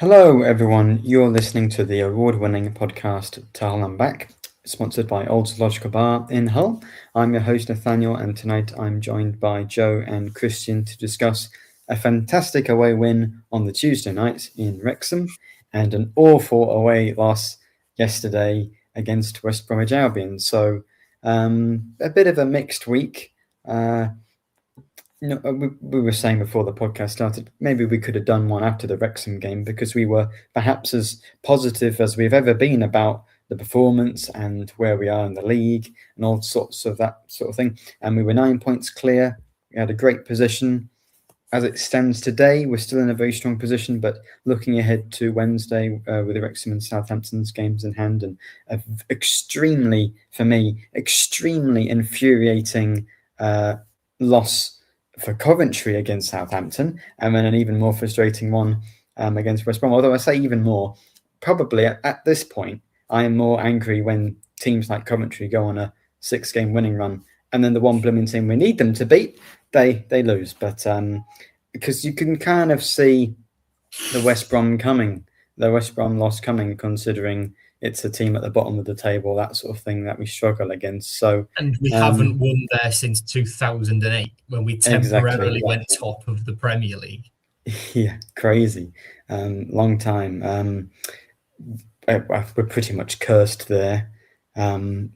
Hello, everyone. You're listening to the award-winning podcast To Hull and Back, sponsored by Old Zoological Bar in Hull. I'm your host, Nathaniel, and tonight I'm joined by Joe and Christian to discuss a fantastic away win on the Tuesday night in Wrexham and an awful away loss yesterday against West Bromwich Albion. So a bit of a mixed week. We were saying before the podcast started, maybe we could have done one after the Wrexham game because we were perhaps as positive as we've ever been about the performance and where we are in the league and all sorts of that sort of thing. And we were 9 points clear. We had a great position. As it stands today, we're still in a very strong position, but looking ahead to Wednesday with the Wrexham and Southampton's games in hand and extremely infuriating loss for Coventry against Southampton, and then an even more frustrating one against West Brom. Although I say even more, probably at this point, I am more angry when teams like Coventry go on a 6-game winning run, and then the one blooming team we need them to beat, they lose. But because you can kind of see the West Brom loss coming, considering it's a team at the bottom of the table, that sort of thing that we struggle against. So, and we haven't won there since 2008 when we temporarily went top of the Premier League. Yeah, crazy. Long time. We're pretty much cursed there.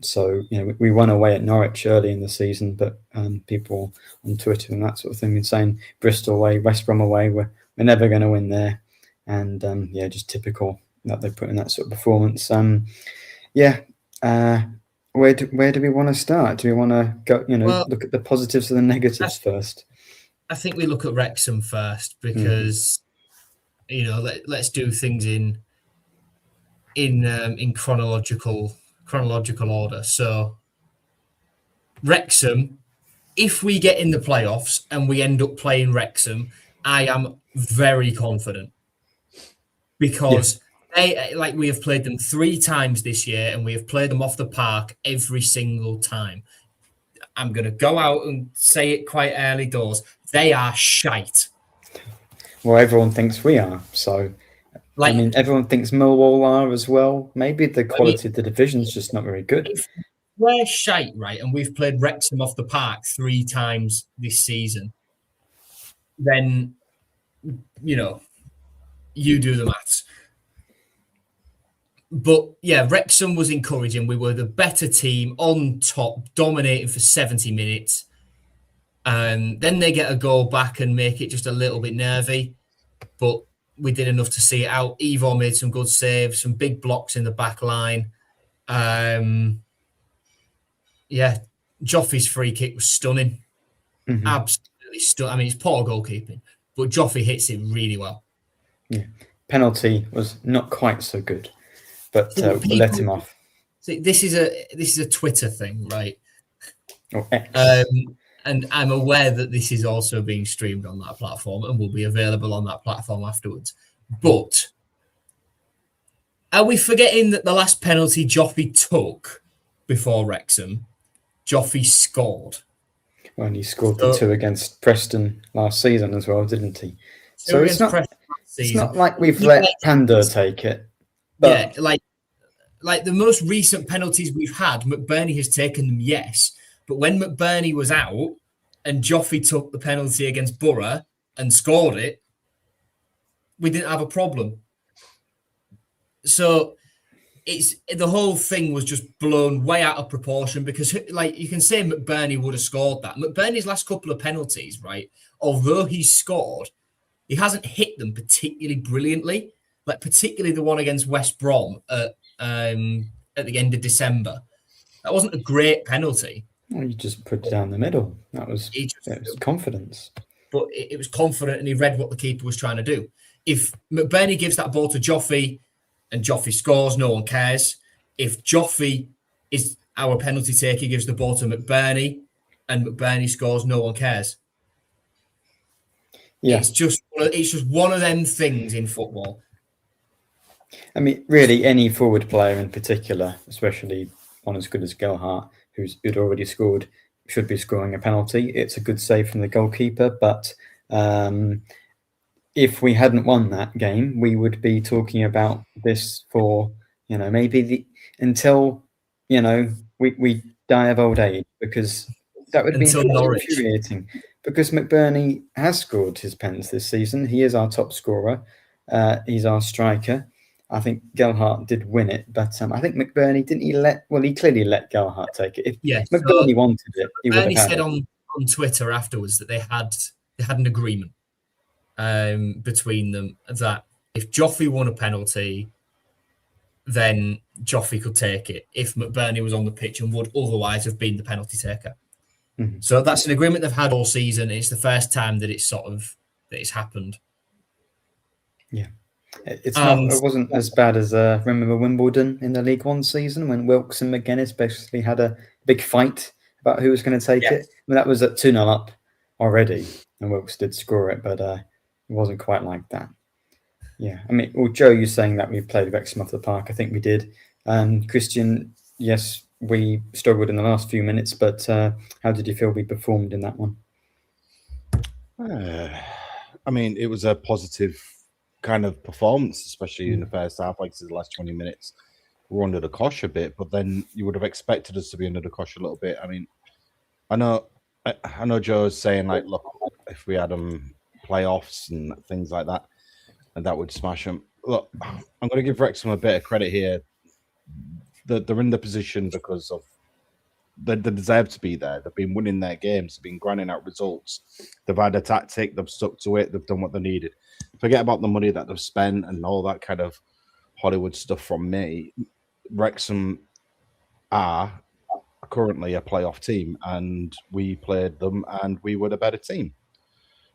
So, we won away at Norwich early in the season, but people on Twitter and that sort of thing been saying Bristol away, West Brom away, we're never going to win there. And just typical that they put in that sort of performance. Where do we want to start? Do we want to go, look at the positives and the negatives first? I think we look at Wrexham first because, let's do things in chronological order. So Wrexham, if we get in the playoffs and we end up playing Wrexham, I am very confident because we have played them 3 times this year and we have played them off the park every single time. I'm going to go out and say it quite early doors. They are shite. Well, everyone thinks we are. So, everyone thinks Millwall are as well. Maybe the quality of the division's just not very good. If we're shite, right, and we've played Wrexham off the park 3 times this season, then, you do the maths. But, Wrexham was encouraging. We were the better team on top, dominating for 70 minutes. Then they get a goal back and make it just a little bit nervy. But we did enough to see it out. Evo made some good saves, some big blocks in the back line. Joffrey's free kick was stunning. Mm-hmm. Absolutely stunning. It's poor goalkeeping, but Joffrey hits it really well. Yeah. Penalty was not quite so good. But we'll let him off. See, this is a Twitter thing, right? Or X. And I'm aware that this is also being streamed on that platform and will be available on that platform afterwards. But are we forgetting that the last penalty Joffrey took before Wrexham, Joffrey scored? Well, and he scored the 2 against Preston last season as well, didn't he? So it's not like we've let Pandor take it. But like the most recent penalties we've had, McBurney has taken them, yes. But when McBurney was out and Joffrey took the penalty against Borough and scored it, we didn't have a problem. So the whole thing was just blown way out of proportion because, you can say McBurney would have scored that. McBurney's last couple of penalties, right, although he's scored, he hasn't hit them particularly brilliantly. Particularly the one against West Brom at the end of December. That wasn't a great penalty. Well, you just put it down the middle. That was confidence. But it was confident and he read what the keeper was trying to do. If McBurney gives that ball to Joffrey and Joffrey scores, no one cares. If Joffrey is our penalty taker, gives the ball to McBurney and McBurney scores, no one cares. Yeah. It's just one of them things in football. Really, any forward player in particular, especially one as good as Gelhardt, who'd already scored, should be scoring a penalty. It's a good save from the goalkeeper, but if we hadn't won that game, we would be talking about this for, maybe until, we die of old age, because that would be Until Norwich. infuriating. Because McBurney has scored his pens this season. He is our top scorer. He's our striker. I think Gelhardt did win it, but I think McBurney he clearly let Gelhardt take it. If McBurney wanted it, he would have had said it. on Twitter afterwards that they had an agreement between them that if Joffrey won a penalty, then Joffrey could take it if McBurney was on the pitch and would otherwise have been the penalty taker. Mm-hmm. So that's an agreement they've had all season. It's the first time that it's happened. Yeah. It wasn't as bad as remember Wimbledon in the League One season when Wilkes and McGuinness basically had a big fight about who was going to take it. I mean, that was at 2-0 up already, and Wilkes did score it, but it wasn't quite like that. Yeah, I mean, well, Joe, you're saying that we played Wrexham off the park. I think we did. Christian, yes, we struggled in the last few minutes, but how did you feel we performed in that one? I mean, it was a positive kind of performance, especially in the first half. Like I said, the last 20 minutes, we're under the cosh a bit, but then you would have expected us to be under the cosh a little bit. I mean, I know Joe's saying, like, look, if we had playoffs and things like that, and that would smash them. Look, I'm going to give Wrexham a bit of credit here. They're in the position because of they deserve to be there. They've been winning their games. They've been grinding out results. They've had a tactic. They've stuck to it. They've done what they needed. Forget about the money that they've spent and all that kind of Hollywood stuff from me. Wrexham are currently a playoff team, and we played them, and we were the better team.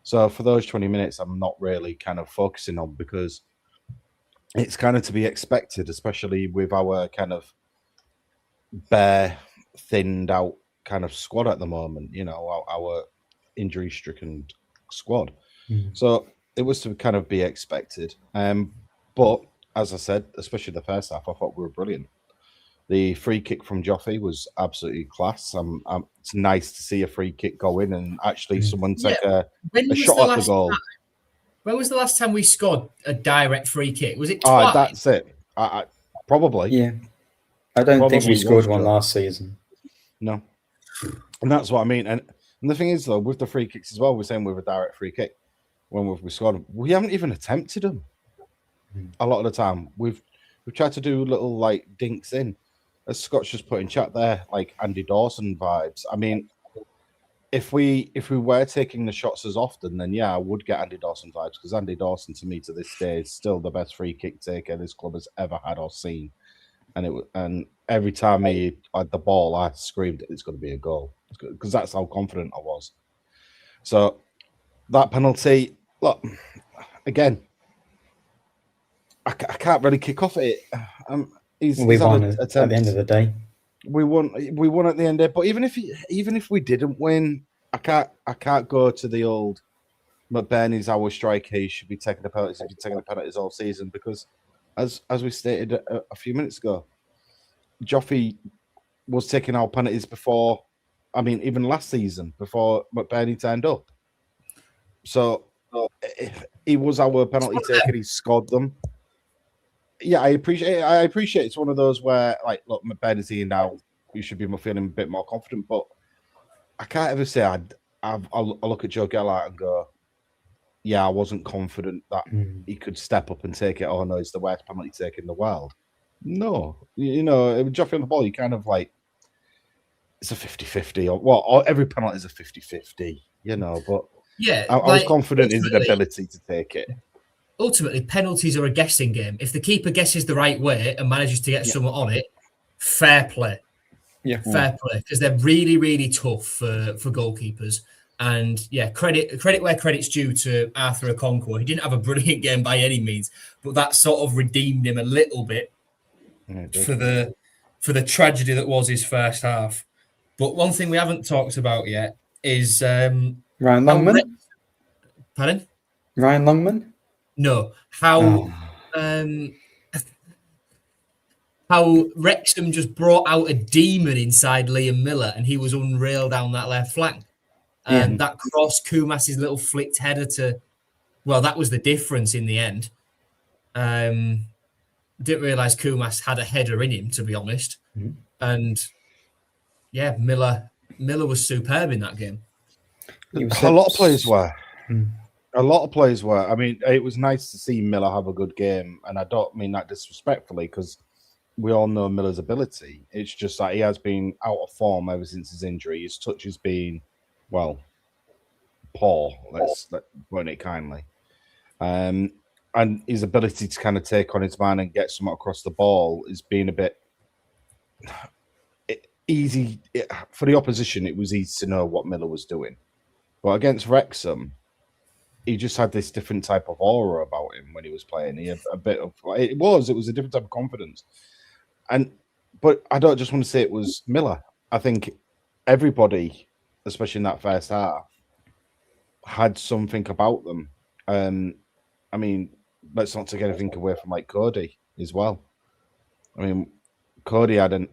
So for those 20 minutes, I'm not really kind of focusing on, because it's kind of to be expected, especially with our kind of bare, thinned out kind of squad at the moment, our injury-stricken squad. So it was to kind of be expected. But as I said, especially the first half, I thought we were brilliant. The free kick from Joffrey was absolutely class. It's nice to see a free kick go in and actually someone take a shot at the goal. When was the last time we scored a direct free kick? Was it twice? That's it. Probably. Yeah. I don't think we scored one last season. No. And that's what I mean. And the thing is, though, with the free kicks as well, we're saying with a direct free kick, when we scored them, we haven't even attempted them. A lot of the time. We've tried to do little, like, dinks in. As Scott's just put in chat there, like Andy Dawson vibes. I mean, if we were taking the shots as often, then yeah, I would get Andy Dawson vibes, because Andy Dawson, to me, to this day, is still the best free kick taker this club has ever had or seen. And every time he had the ball, I screamed, "It's going to be a goal," because that's how confident I was. So that penalty, look, again, I can't really kick off at it. We won at the end of the day. We won at the end of it. But even if we didn't win, I can't go to the old McBurney's our striker. He should be taking the penalties. He's been taking the penalties all season, because as we stated a few minutes ago, Joffrey was taking our penalties before. I mean, even last season, before McBurney turned up. So he was our penalty taker. He scored them. Yeah, I appreciate it's one of those where, like, look, McBurney's here now. You should be feeling a bit more confident. But I can't ever say I'll look at Joe Gelhardt and go, yeah, I wasn't confident that he could step up and take it. Oh, no, he's the worst penalty taker in the world. No. Joffrey on the ball, you kind of like, it's a 50-50. Or every penalty is a 50-50, but yeah, I was confident in his ability to take it. Ultimately, penalties are a guessing game. If the keeper guesses the right way and manages to get someone on it, fair play. Yeah, fair play, because they're really, really tough for goalkeepers. And yeah, credit where credit's due to Arthur Okonkwo. He didn't have a brilliant game by any means, but that sort of redeemed him a little bit for the tragedy that was his first half. But one thing we haven't talked about yet is Ryan Longman. Pardon? Ryan Longman. No, how Wrexham just brought out a demon inside Liam Miller, and he was unreal down that left flank. That cross, Koumas's little flicked header to Well, that was the difference in the end. Didn't realise Kumas had a header in him, to be honest. Mhm. And yeah, Miller was superb in that game. A lot of players were. Mm. A lot of players were. I mean, it was nice to see Miller have a good game, and I don't mean that disrespectfully because we all know Miller's ability. It's just that he has been out of form ever since his injury. His touch has been, well, poor. Let's put it kindly. And his ability to kind of take on his man and get something across the ball has been a bit easy for the opposition. It was easy to know what Miller was doing, but against Wrexham, he just had this different type of aura about him when he was playing. He had a bit of it was a different type of confidence. But I don't just want to say it was Miller. I think everybody, especially in that first half, had something about them. I mean, let's not take anything away from like Cody as well. I mean, Cody had an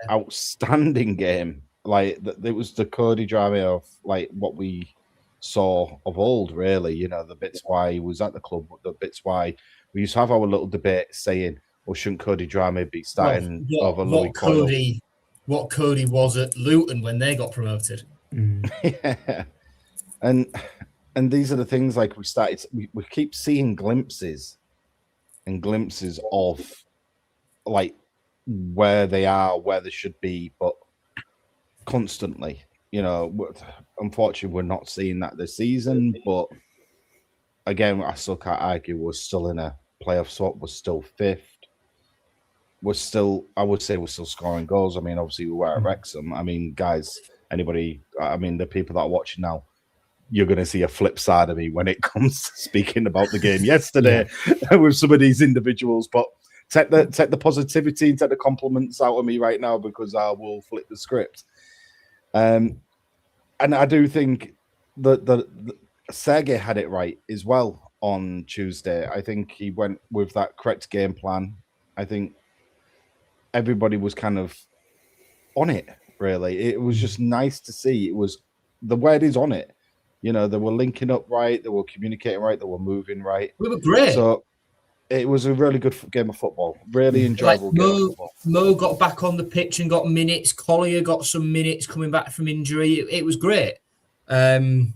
outstanding game. Like it was the Cody drama of like what we saw of old, really. You know, the bits why he was at the club, the bits why we used to have our little debate saying, "Well, shouldn't Cody drama be starting over Louis Coyle?" What Cody was at Luton when they got promoted. Yeah. And these are the things like we keep seeing glimpses of like where they are, where they should be, but constantly, you know, unfortunately we're not seeing that this season. But again, I still can't argue we're still in a playoff spot. We're still fifth. I would say we're still scoring goals. I mean, obviously we were at Wrexham. I mean, guys, the people that are watching now, you're going to see a flip side of me when it comes to speaking about the game yesterday with some of these individuals. But take the positivity and take the compliments out of me right now because I will flip the script. And I do think that Sergei had it right as well on Tuesday. I think he went with that correct game plan. I think everybody was kind of on it, really. It was just nice to see. It was the word is on it. You know, they were linking up right, they were communicating right, they were moving right. We were great. So it was a really good game of football. Really enjoyable game of football. Mo got back on the pitch and got minutes. Collier got some minutes coming back from injury. It was great. I mean,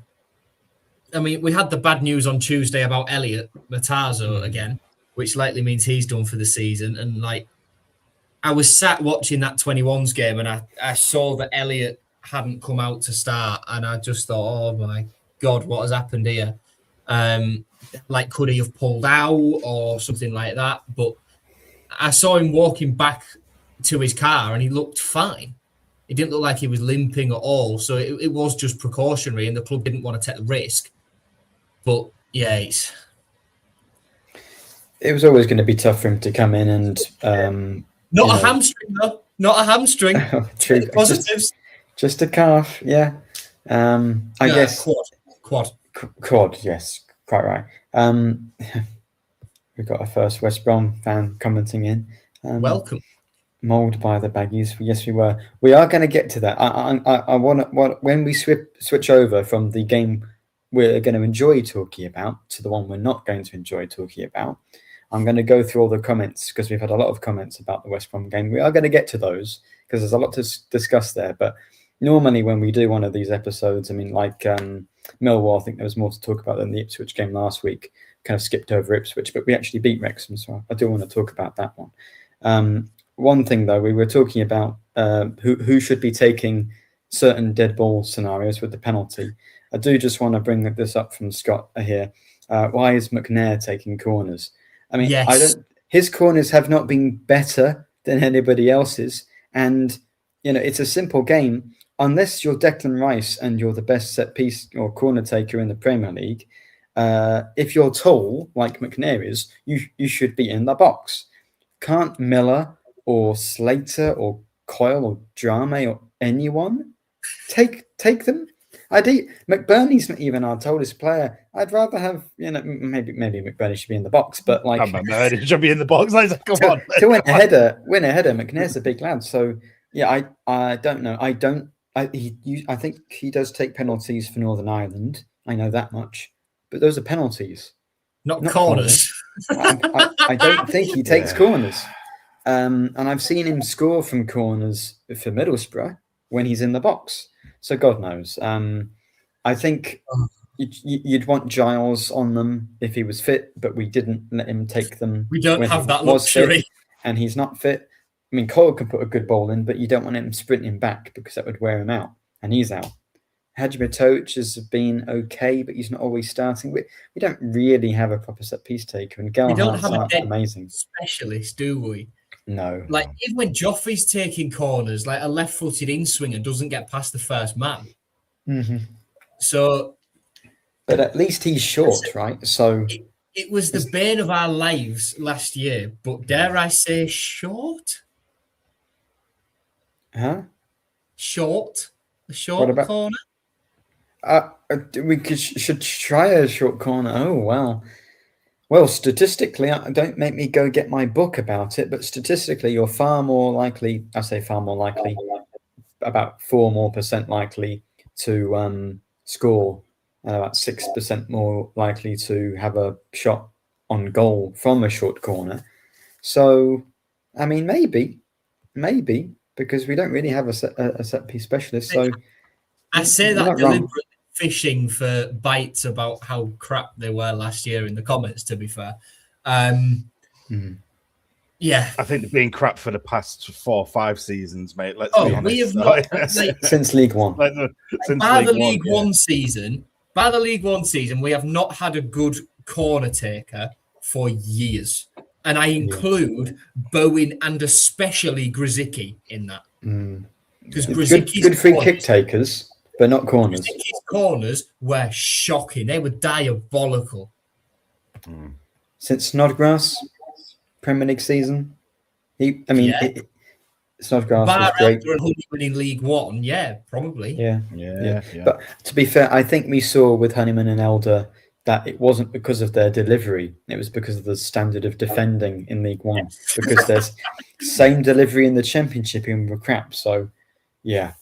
we had the bad news on Tuesday about Elliot Matazo again, which likely means he's done for the season. And like, I was sat watching that 21s game and I saw that Elliot hadn't come out to start, and I just thought, oh my God, what has happened here? Like, could he have pulled out or something like that? But I saw him walking back to his car and he looked fine. It didn't look like he was limping at all. So it was just precautionary, and the club didn't want to take the risk. But yeah, it was always going to be tough for him to come in and not a hamstring though. Not a hamstring. True. Positives. Just a calf, yeah. I guess quad. Yes, quite right. We've got our first West Brom fan commenting in. Welcome. Mould by the Baggies. Yes, we were. We are going to get to that. I want when we switch over from the game we're going to enjoy talking about to the one we're not going to enjoy talking about. I'm going to go through all the comments because we've had a lot of comments about the West Brom game. We are going to get to those because there's a lot to discuss there. But normally when we do one of these episodes, I mean, like Millwall, I think there was more to talk about than the Ipswich game last week. Kind of skipped over Ipswich, but we actually beat Wrexham, so I do want to talk about that one. One thing, though, we were talking about who should be taking certain dead ball scenarios with the penalty. I do just want to bring this up from Scott here. Why is McNair taking corners? I mean, yes. His corners have not been better than anybody else's. And, you know, it's a simple game. Unless you're Declan Rice and you're the best set piece or corner taker in the Premier League, if you're tall, like McNair is, you should be in the box. Can't Miller or Slater or Coyle or Drame or anyone take them? McBurney's not even our tallest player. I'd rather have, you know, maybe McBurney should be in the box, but like McBurney should be in the box. Like, come on. To win a header, McNair's a big lad. So yeah, I don't know. I think he does take penalties for Northern Ireland. I know that much. but those are penalties, not corners. I don't think he takes corners. And I've seen him score from corners for Middlesbrough when he's in the box. So God knows. I think you'd want Giles on them if he was fit, but we didn't let him take them. We don't when have he that was luxury. Fit, and he's not fit. I mean, Cole can put a good ball in, but you don't want him sprinting back because that would wear him out, and he's out. Hajimatovic has been okay, but he's not always starting. We don't really have a proper set piece taker, and We don't have Gelhardt's a dead amazing specialist, do we? No. Like, even when Joffrey's taking corners, like a left-footed in-swinger doesn't get past the first man. Mm-hmm. So, but at least he's short, right? So it was the bane of our lives last year, but dare I say short? Huh? Short? A short corner? We should try a short corner. Oh, wow. Well, statistically, don't make me go get my book about it, but statistically, you're far more likely, I say far more likely, about 4% more likely to score, and about 6% more likely to have a shot on goal from a short corner. So, I mean, maybe, because we don't really have a set piece specialist. So I say that deliberately fishing for bites about how crap they were last year in the comments, to be fair. Yeah. I think they've been crap for the past 4 or 5 seasons, mate. Let's be honest. We have not, since League One. By the League One season, we have not had a good corner taker for years. And I include Bowen and especially Grzycki in that. Because good free kick takers, but not corners. Grzycki's corners were shocking. They were diabolical. Since Snodgrass Premier League season, Snodgrass was great. And Honeyman in League One, yeah, probably. Yeah. But to be fair, I think we saw with Honeyman and Elder that it wasn't because of their delivery; it was because of the standard of defending in League One. Because there's same delivery in the Championship and we're crap. So, yeah.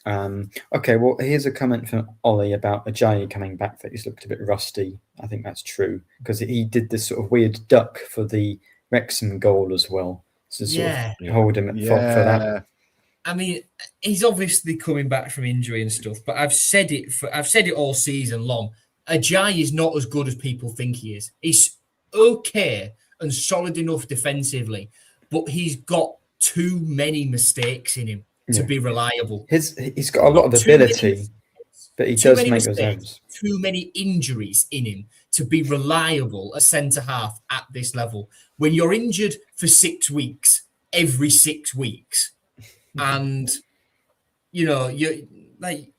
Okay. Well, here's a comment from Ollie about Ajayi coming back that he's looked a bit rusty. I think that's true because he did this sort of weird duck for the Wrexham goal as well. So sort of hold him at fault for that. I mean, he's obviously coming back from injury and stuff, but I've said it all season long. Ajayi is not as good as people think he is. He's okay and solid enough defensively, but he's got too many mistakes in him to be reliable. He's got a lot of ability, but he does make those errors. Too many injuries in him to be reliable at centre half at this level. When you're injured for 6 weeks, every 6 weeks, and you're like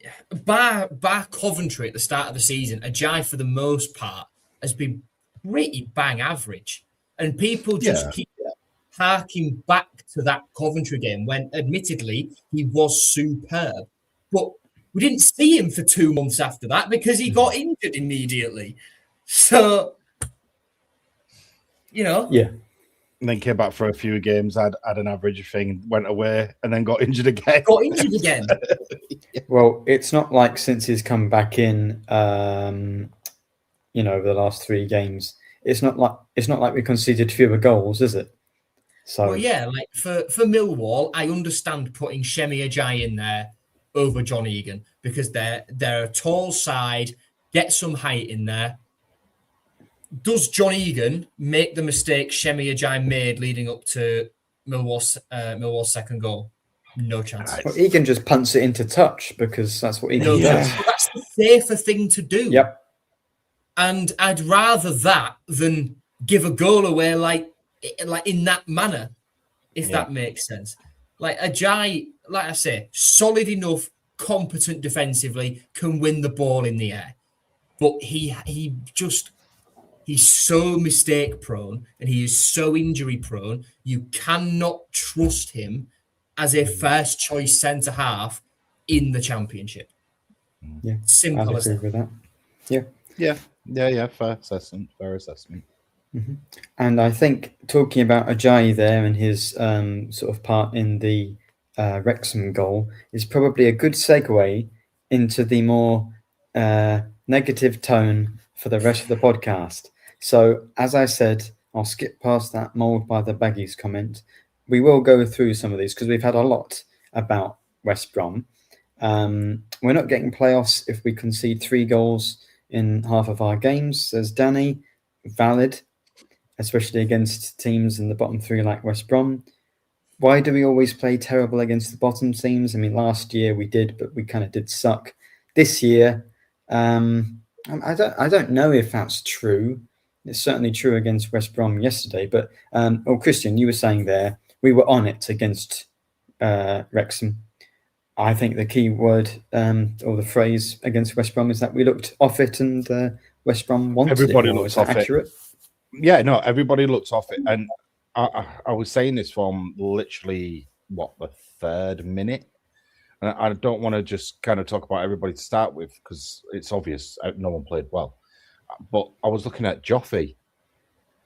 bar Coventry at the start of the season, Ajayi for the most part has been pretty bang average, and people just keep harking back to that Coventry game when, admittedly, he was superb, but we didn't see him for 2 months after that because he got injured immediately. So, yeah. And then came back for a few games, had an average thing, went away, and then got injured again. Well, it's not like since he's come back in, over the last 3 games, it's not like we conceded fewer goals, is it? So, like for Millwall, I understand putting Shemi Ajayi in there over John Egan because they're a tall side, get some height in there. Does John Egan make the mistake Shemi Ajayi made leading up to Millwall's second goal? No chance. Well, Egan just punts it into touch because that's what Egan does. That's the safer thing to do. Yep. And I'd rather that than give a goal away like in that manner, if that makes sense. Like Ajayi, like I say, solid enough, competent defensively, can win the ball in the air. But he's so mistake prone and he is so injury prone. You cannot trust him as a first choice centre half in the Championship. Yeah, simple as that. With that. Yeah. Fair assessment. Mm-hmm. And I think talking about Ajayi there and his sort of part in the Wrexham goal is probably a good segue into the more negative tone for the rest of the podcast. So, as I said, I'll skip past that mould by the baggies comment. We will go through some of these because we've had a lot about West Brom. We're not getting playoffs if we concede 3 goals in half of our games, says Danny. Valid, especially against teams in the bottom 3 like West Brom. Why do we always play terrible against the bottom teams? I mean, last year we did, but we kind of did suck. This year, I don't know if that's true. It's certainly true against West Brom yesterday. But Christian, you were saying there we were on it against Wrexham. I think the key word or the phrase against West Brom is that we looked off it, and West Brom wanted Everybody it more. looks Is that off accurate? it. Yeah, no, everybody looks off it. And I was saying this from literally, the 3rd minute? And I don't want to just kind of talk about everybody to start with because it's obvious no one played well. But I was looking at Joffrey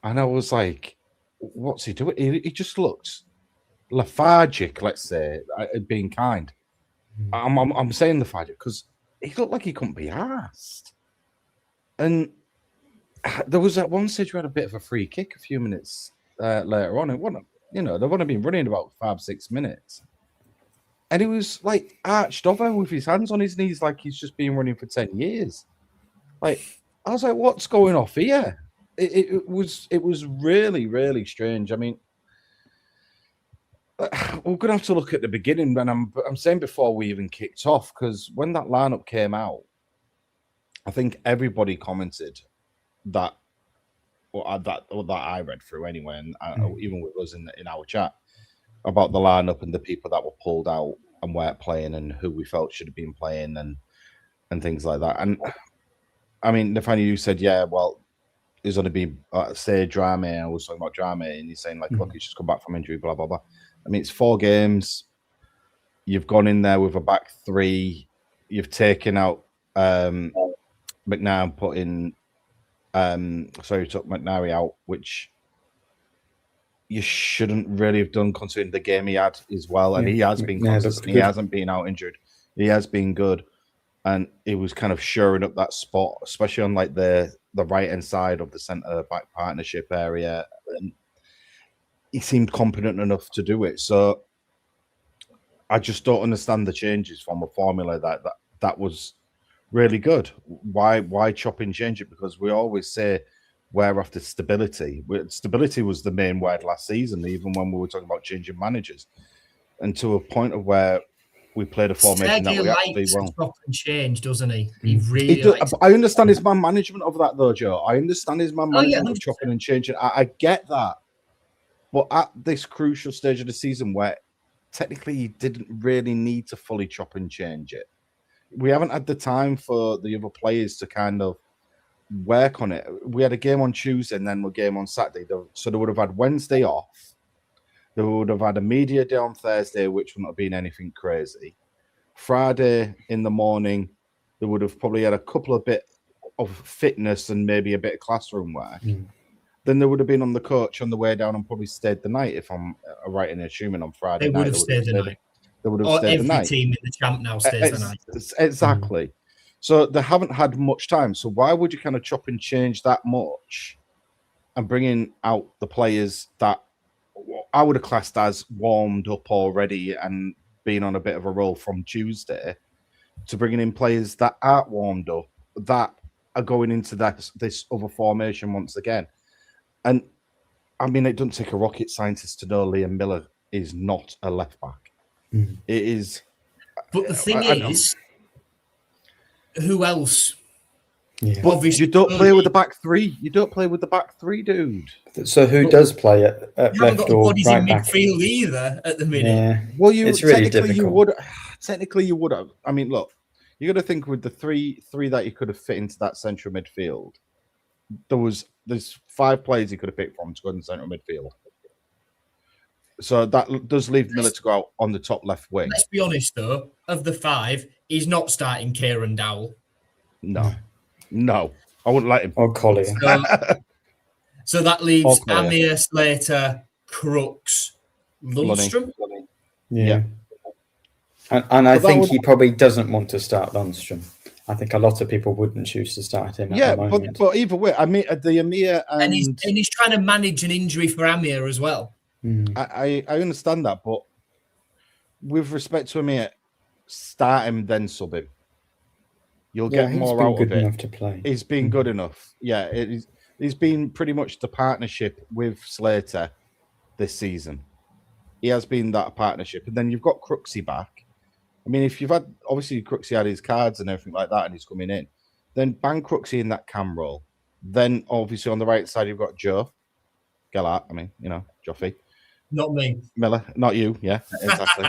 and I was like, what's he doing? He just looked lethargic, let's say, being kind. I'm saying lethargic because he looked like he couldn't be asked. And there was at one stage we had a bit of a free kick a few minutes later on. It wasn't, they've only been running about 5-6 minutes. And he was like arched over with his hands on his knees like he's just been running for 10 years. Like, I was like, what's going off here? It was really, really strange. I mean, we're going to have to look at the beginning. And I'm saying before we even kicked off, because when that lineup came out, I think everybody commented that I read through anyway, and even with us in our chat, about the lineup and the people that were pulled out and weren't playing and who we felt should have been playing and things like that. And I mean, Nathaniel, you said, yeah, well, there's going to be, say, Drame. I was talking about Drame, and you're saying, like, look, he's just come back from injury, blah, blah, blah. I mean, it's 4 games. You've gone in there with a back 3. You've taken out McNair and put in, you took McNary out, which you shouldn't really have done considering the game he had as well. And he has been consistent. He hasn't been out injured. He has been good. And he was kind of shoring up that spot, especially on like the right-hand side of the centre-back partnership area. And he seemed competent enough to do it. So I just don't understand the changes from a formula that was really good. Why chop and change it? Because we always say we're after stability. Stability was the main word last season, even when we were talking about changing managers. And to a point of where we played a formation that we actually chop and change, doesn't he? He really I understand his man management of that, though, Joe. I understand his man management of chopping and changing. I get that. But at this crucial stage of the season where technically he didn't really need to fully chop and change it, we haven't had the time for the other players to kind of work on it. We had a game on Tuesday and then a game on Saturday. So they would have had Wednesday off. They would have had a media day on Thursday, which wouldn't have been anything crazy. Friday in the morning, they would have probably had a couple of bit of fitness and maybe a bit of classroom work. Then they would have been on the coach on the way down and probably stayed the night, if I'm right in assuming on Friday night. They would have stayed the night. They would have stayed the night. Every team in the champ now stays the night. Exactly. So they haven't had much time. So why would you kind of chop and change that much and bringing out the players that I would have classed as warmed up already and been on a bit of a roll from Tuesday to bringing in players that aren't warmed up, that are going into this other formation once again? And I mean, it doesn't take a rocket scientist to know Liam Miller is not a left back. It is. But the thing is, who else? Yeah. But you don't play with the back 3. You don't play with the back 3, dude. So who does play at left or bodies right in back? Midfield either at the minute. Yeah. Well, it's really difficult. Technically, you would have. I mean, look, you got to think with the three that you could have fit into that central midfield. There's 5 players you could have picked from to go in the central midfield. So that does leave Miller to go out on the top left wing. Let's be honest, though. Of the 5, he's not starting Kieran Dowell. No, I wouldn't let him. Or Collier. So that leaves Amir, Slater, Crooks, Lundstrom. Yeah. And I think he probably doesn't want to start Lundstrom. I think a lot of people wouldn't choose to start him at Yeah, the moment. but either way, I mean, the Amir and he's trying to manage an injury for Amir as well. I understand that, but with respect to Amir, start him then sub him. You'll get more out of it. Enough to play. He's been good enough. Yeah, he's been pretty much the partnership with Slater this season. He has been that partnership, and then you've got Crooksy back. I mean, if you've had obviously Crooksy had his cards and everything like that, and he's coming in, then bang Crooksy in that cam role. Then obviously on the right side you've got Joe Gellart. I mean, Joffy. Not me. Miller, not you. Yeah, exactly.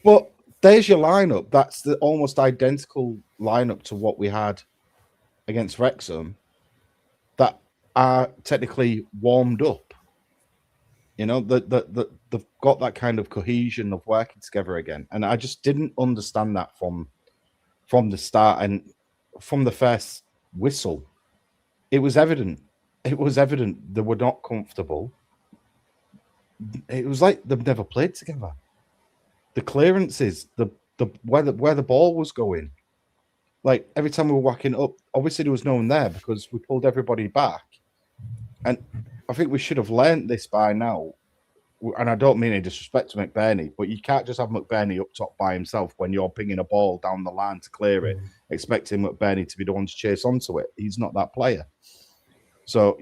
But there's your lineup. That's the almost identical lineup to what we had against Wrexham that are technically warmed up. They've got that kind of cohesion of working together again. And I just didn't understand that from the start and from the first whistle. It was evident. It was evident they were not comfortable. It was like they've never played together. The clearances, where the ball was going, like every time we were whacking up, obviously there was no one there because we pulled everybody back. And I think we should have learned this by now. And I don't mean any disrespect to McBurney, but you can't just have McBurney up top by himself when you're pinging a ball down the line to clear it, expecting McBurney to be the one to chase onto it. He's not that player. So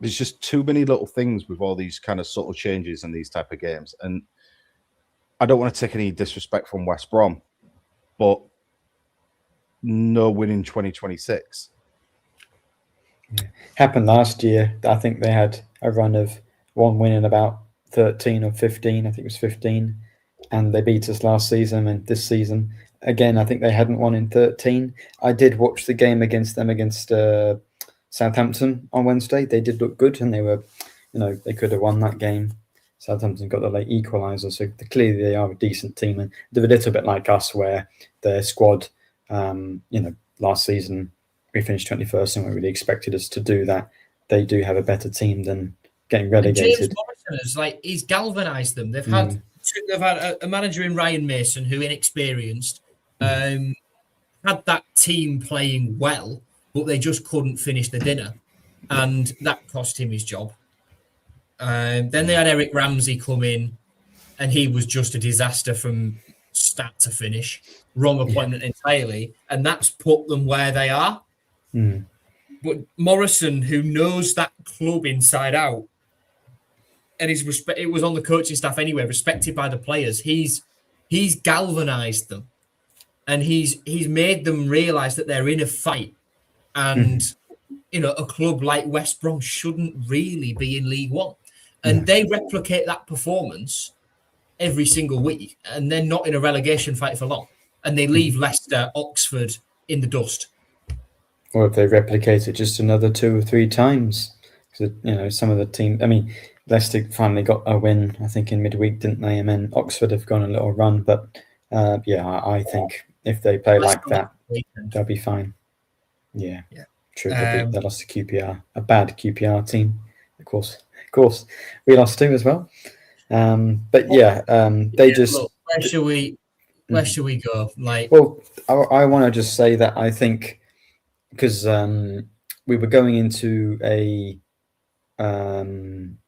there's just too many little things with all these kind of subtle changes in these type of games. And I don't want to take any disrespect from West Brom, but no win in 2026. Yeah. Happened last year. I think they had a run of one win in about 13 or 15. I think it was 15. And they beat us last season and this season. Again, I think they hadn't won in 13. I did watch the game against Southampton on Wednesday. They did look good and they were, they could have won that game. Southampton got the late equaliser, so clearly they are a decent team. And they're a little bit like us where their squad, last season, we finished 21st and we really expected us to do that. They do have a better team than getting relegated. James Morrison he's galvanised them. They've had a manager in Ryan Mason who inexperienced, had that team playing well, but they just couldn't finish the dinner, and that cost him his job. Then they had Eric Ramsey come in, and he was just a disaster from start to finish. Wrong appointment entirely, and that's put them where they are. But Morrison, who knows that club inside out, and it was on the coaching staff anyway, respected by the players. He's galvanised them, and he's made them realise that they're in a fight, and a club like West Brom shouldn't really be in League One, and they replicate that performance every single week, and they're not in a relegation fight for long, and they leave Leicester, Oxford in the dust. Or if they replicate it just another 2 or 3 times. Because, some of the team, Leicester finally got a win, I think, in midweek, didn't they? And then Oxford have gone a little run. But, I think if they play like that, they'll be fine. Yeah. True. They lost to QPR, a bad QPR team. Of course. We lost too as well. They just... Look, where should we go? Well, I want to just say that I think... Because we were going into a...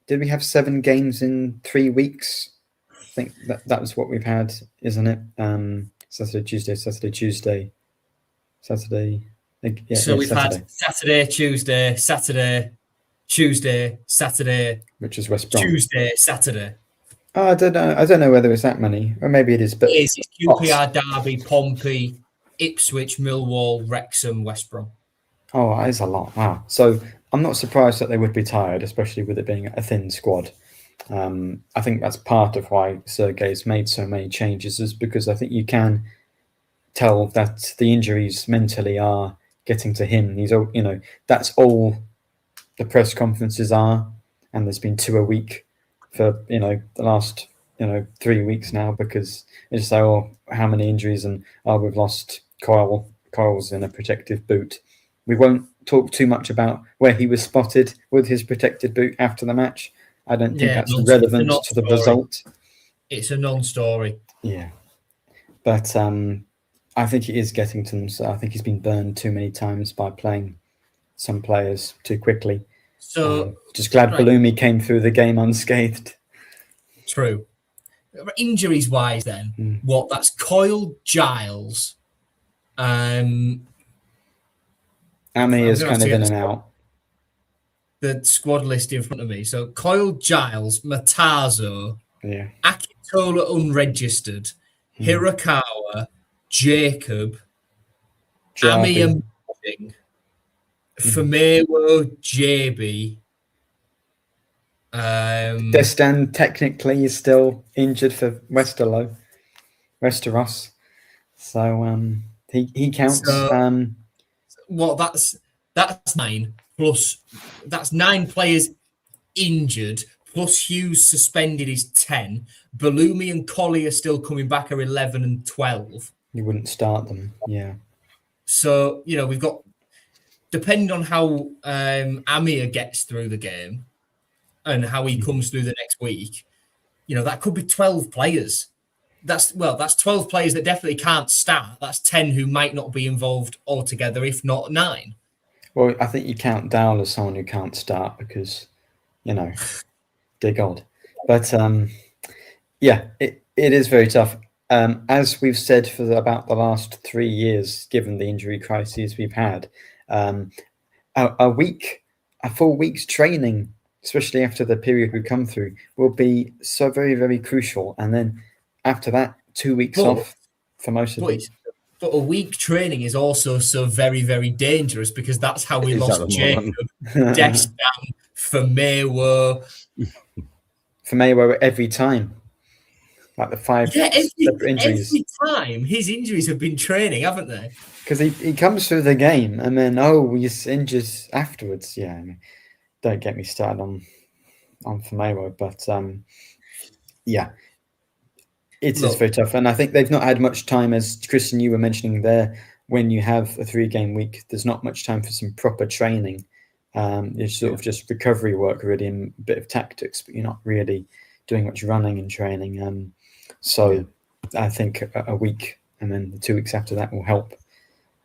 did we have 7 games in 3 weeks? I think that was what we've had, isn't it? Saturday, Tuesday. So we've had Saturday, Tuesday, Saturday, which is West Brom. Tuesday, Saturday. Oh, I don't know whether it's that many, or maybe it is. But it's QPR, Derby, Pompey, Ipswich, Millwall, Wrexham, West Brom. Oh, that is a lot. Wow. So I'm not surprised that they would be tired, especially with it being a thin squad. I think that's part of why Sergei's made so many changes, is because I think you can tell that the injuries mentally are getting to him. That's all the press conferences are, and there's been 2 a week for the last 3 weeks now, because it's say, how many injuries, and we've lost Coyle's in a protective boot. We won't talk too much about where he was spotted with his protected boot after the match. I don't think that's relevant to the result. It's a non-story. Yeah, but I think it is getting to them. So I think he's been burned too many times by playing some players too quickly. So just glad right. Balumi came through the game unscathed. True. Injuries wise, then that's Coyle, Giles. Ami is kind of in and out. The squad list in front of me. So Coyle, Giles, Matazo, Akitola unregistered, Hirakawa, Jacob, Ami and Famewo, JB. Destan technically is still injured for Westeros. So he counts. So, that's 9 plus. That's 9 players injured plus Hughes suspended is 10. Balumi and Colley are still coming back are 11 and 12. You wouldn't start them, yeah. So we've got, depending on how Amir gets through the game and how he comes through the next week, that could be 12 players. That's 12 players that definitely can't start. That's 10 who might not be involved altogether, if not 9. Well, I think you count Dowell as someone who can't start because, dear God. But it is very tough. As we've said for about the last 3 years, given the injury crises we've had, a full week's training, especially after the period we've come through, will be so very, very crucial. And then after that, 2 weeks off for most of these. But a week training is also so very, very dangerous because that's how we lost Jacob, Destan, Famewo. Famewo every time. Like the 5 injuries. Every time his injuries have been training, haven't they? Because he comes through the game and then he's injured afterwards. Yeah, I mean, don't get me started on Famewo, but it is very tough. And I think they've not had much time, as Christian, you were mentioning there, when you have a 3-game week, there's not much time for some proper training. It's sort of just recovery work, really, and a bit of tactics, but you're not really doing much running and training. I think a week and then the 2 weeks after that will help.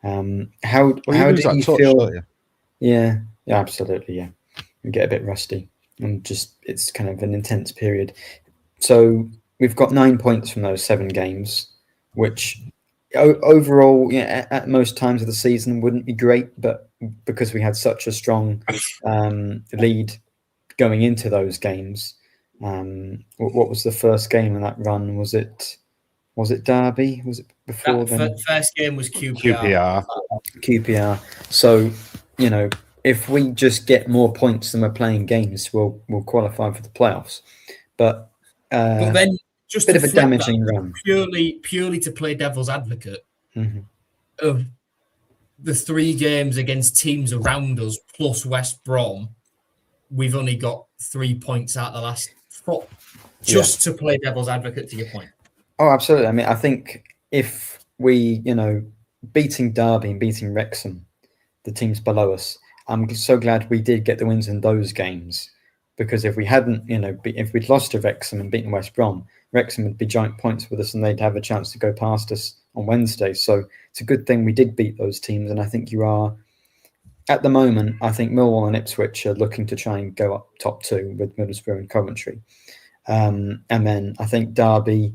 How do you feel? Yeah, absolutely. Yeah, you get a bit rusty and just it's kind of an intense period. So we've got 9 points from those 7 games, which overall, at most times of the season wouldn't be great, but because we had such a strong lead going into those games, what was the first game in that run? Was it Derby? Was it before then? First game was QPR. So, if we just get more points than we're playing games, we'll qualify for the playoffs. But then just a bit of a damaging run. Purely to play devil's advocate of the 3 games against teams around us plus West Brom, we've only got 3 points out of the last 4. Just to play devil's advocate, to your point. Oh, absolutely. I mean, I think if we, beating Derby and beating Wrexham, the teams below us, I'm so glad we did get the wins in those games, because if we hadn't, if we'd lost to Wrexham and beaten West Brom, Wrexham would be joint points with us and they'd have a chance to go past us on Wednesday. So it's a good thing we did beat those teams. And I think at the moment, I think Millwall and Ipswich are looking to try and go up top 2 with Middlesbrough and Coventry. And then I think Derby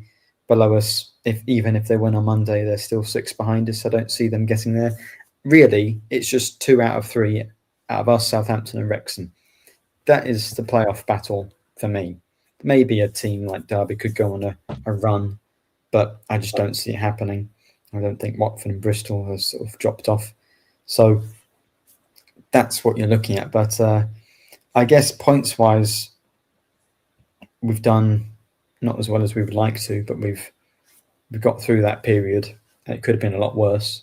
below us, even if they win on Monday, they're still 6 behind us. I don't see them getting there. Really, it's just 2 out of 3 out of us, Southampton and Wrexham. That is the playoff battle for me. Maybe a team like Derby could go on a run, but I just don't see it happening. I don't think Watford and Bristol has sort of dropped off. So that's what you're looking at. But I guess points-wise, we've done not as well as we would like to, but we've got through that period. It could have been a lot worse.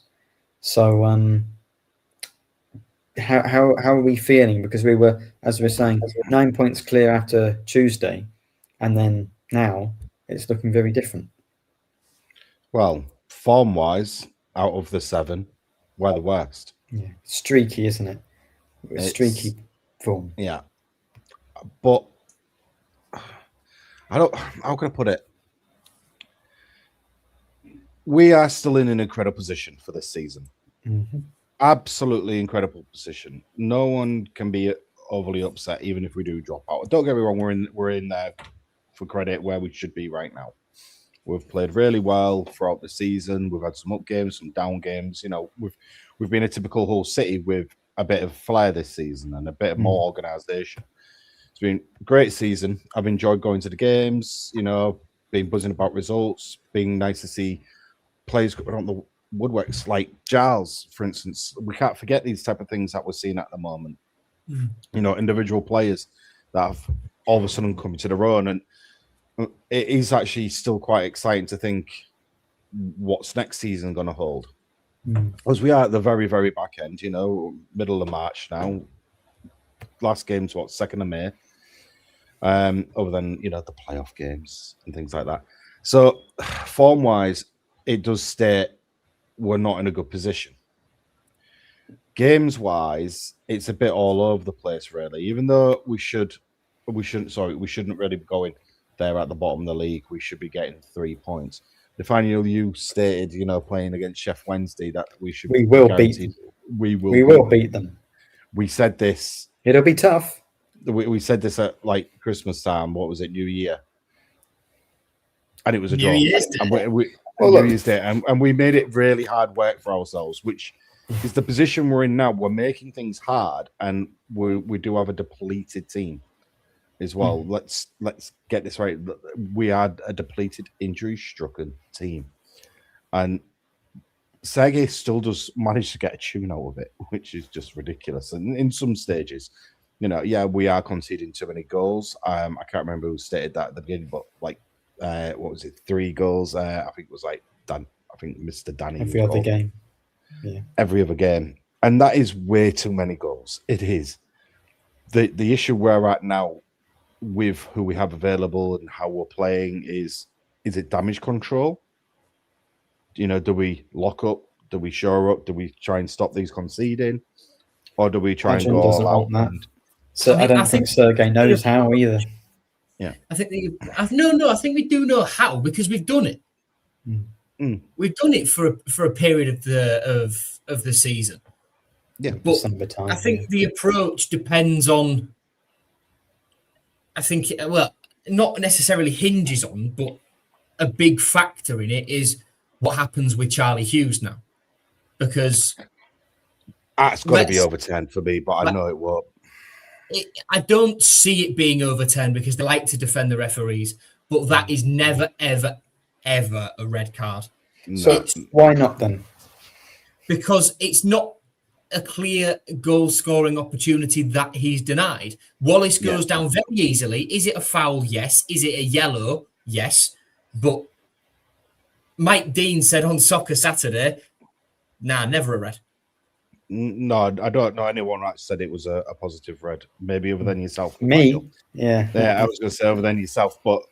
So how are we feeling? Because we were, as we were saying, 9 points clear after Tuesday, and then now it's looking very different. Well, form-wise, out of the 7, we're the worst. Yeah, streaky, isn't it? It's streaky form. Yeah, but how can I put it? we are still in an incredible position for this season. Mm-hmm. Absolutely incredible position. No one can be overly upset, even if we do drop out. Don't get me wrong, we're in there for credit where we should be right now. We've played really well throughout the season. We've had some up games, some down games. You know, we've been a typical Hull City with a bit of flair this season and a bit more organisation. It's been a great season. I've enjoyed going to the games. You know, being buzzing about results. Being nice to see players going on the woodworks like Giles, for instance. We can't forget these type of things that we're seeing at the moment. You know, individual players that have all of a sudden come to their own, and it is actually still quite exciting to think what's next season going to hold. As we are at the very, very back end, you know, middle of March now. Last game's 2nd of May. Other than, you know, the playoff games and things like that. So form-wise, it does state we're not in a good position. Games-wise, it's a bit all over the place, really. Even though we shouldn't really be going there at the bottom of the league. We should be getting 3 points. Nathaniel, you stated, you know, playing against Sheffield Wednesday that we should. We will beat them. We will beat them. We said this. It'll be tough. We said this at like Christmas time. What was it? New Year, and it was a New draw. Year's Day. And New Year's Day, and we made it really hard work for ourselves, which is the position we're in now. We're making things hard, and we do have a depleted team as well. Let's get this right. We are a depleted, injury-stricken team, and Sergei still does manage to get a tune out of it, which is just ridiculous. And in some stages, you know, yeah, we are conceding too many goals. I can't remember who stated that at the beginning, but like, what was it? 3 goals. I think it was like Dan. I think Mr. Danny. Every other game. Yeah. Every other game, and that is way too many goals. It is. The issue we're at now with who we have available and how we're playing is it damage control? You know, do we lock up? Do we shore up? Do we try and stop these conceding? Or do we try and go all out? So I don't think Sergei knows how either. Yeah. I think I think we do know how, because we've done it. We've done it for a period of the season. Yeah. But I think the approach depends on, I think, well, not necessarily hinges on, but a big factor in it is what happens with Charlie Hughes now. Because that's got to be overturned for me, but I know it won't. I don't see it being overturned because they like to defend the referees, but that is never, ever, ever a red card. So why not then? Because it's not a clear goal-scoring opportunity that he's denied. Wallace goes down very easily. Is it a foul? Yes. Is it a yellow? Yes. But Mike Dean said on Soccer Saturday, nah, never a red. No, I don't know anyone that said it was a positive red. Maybe other than yourself. Me? Yeah. Yeah, I was going to say other than yourself, but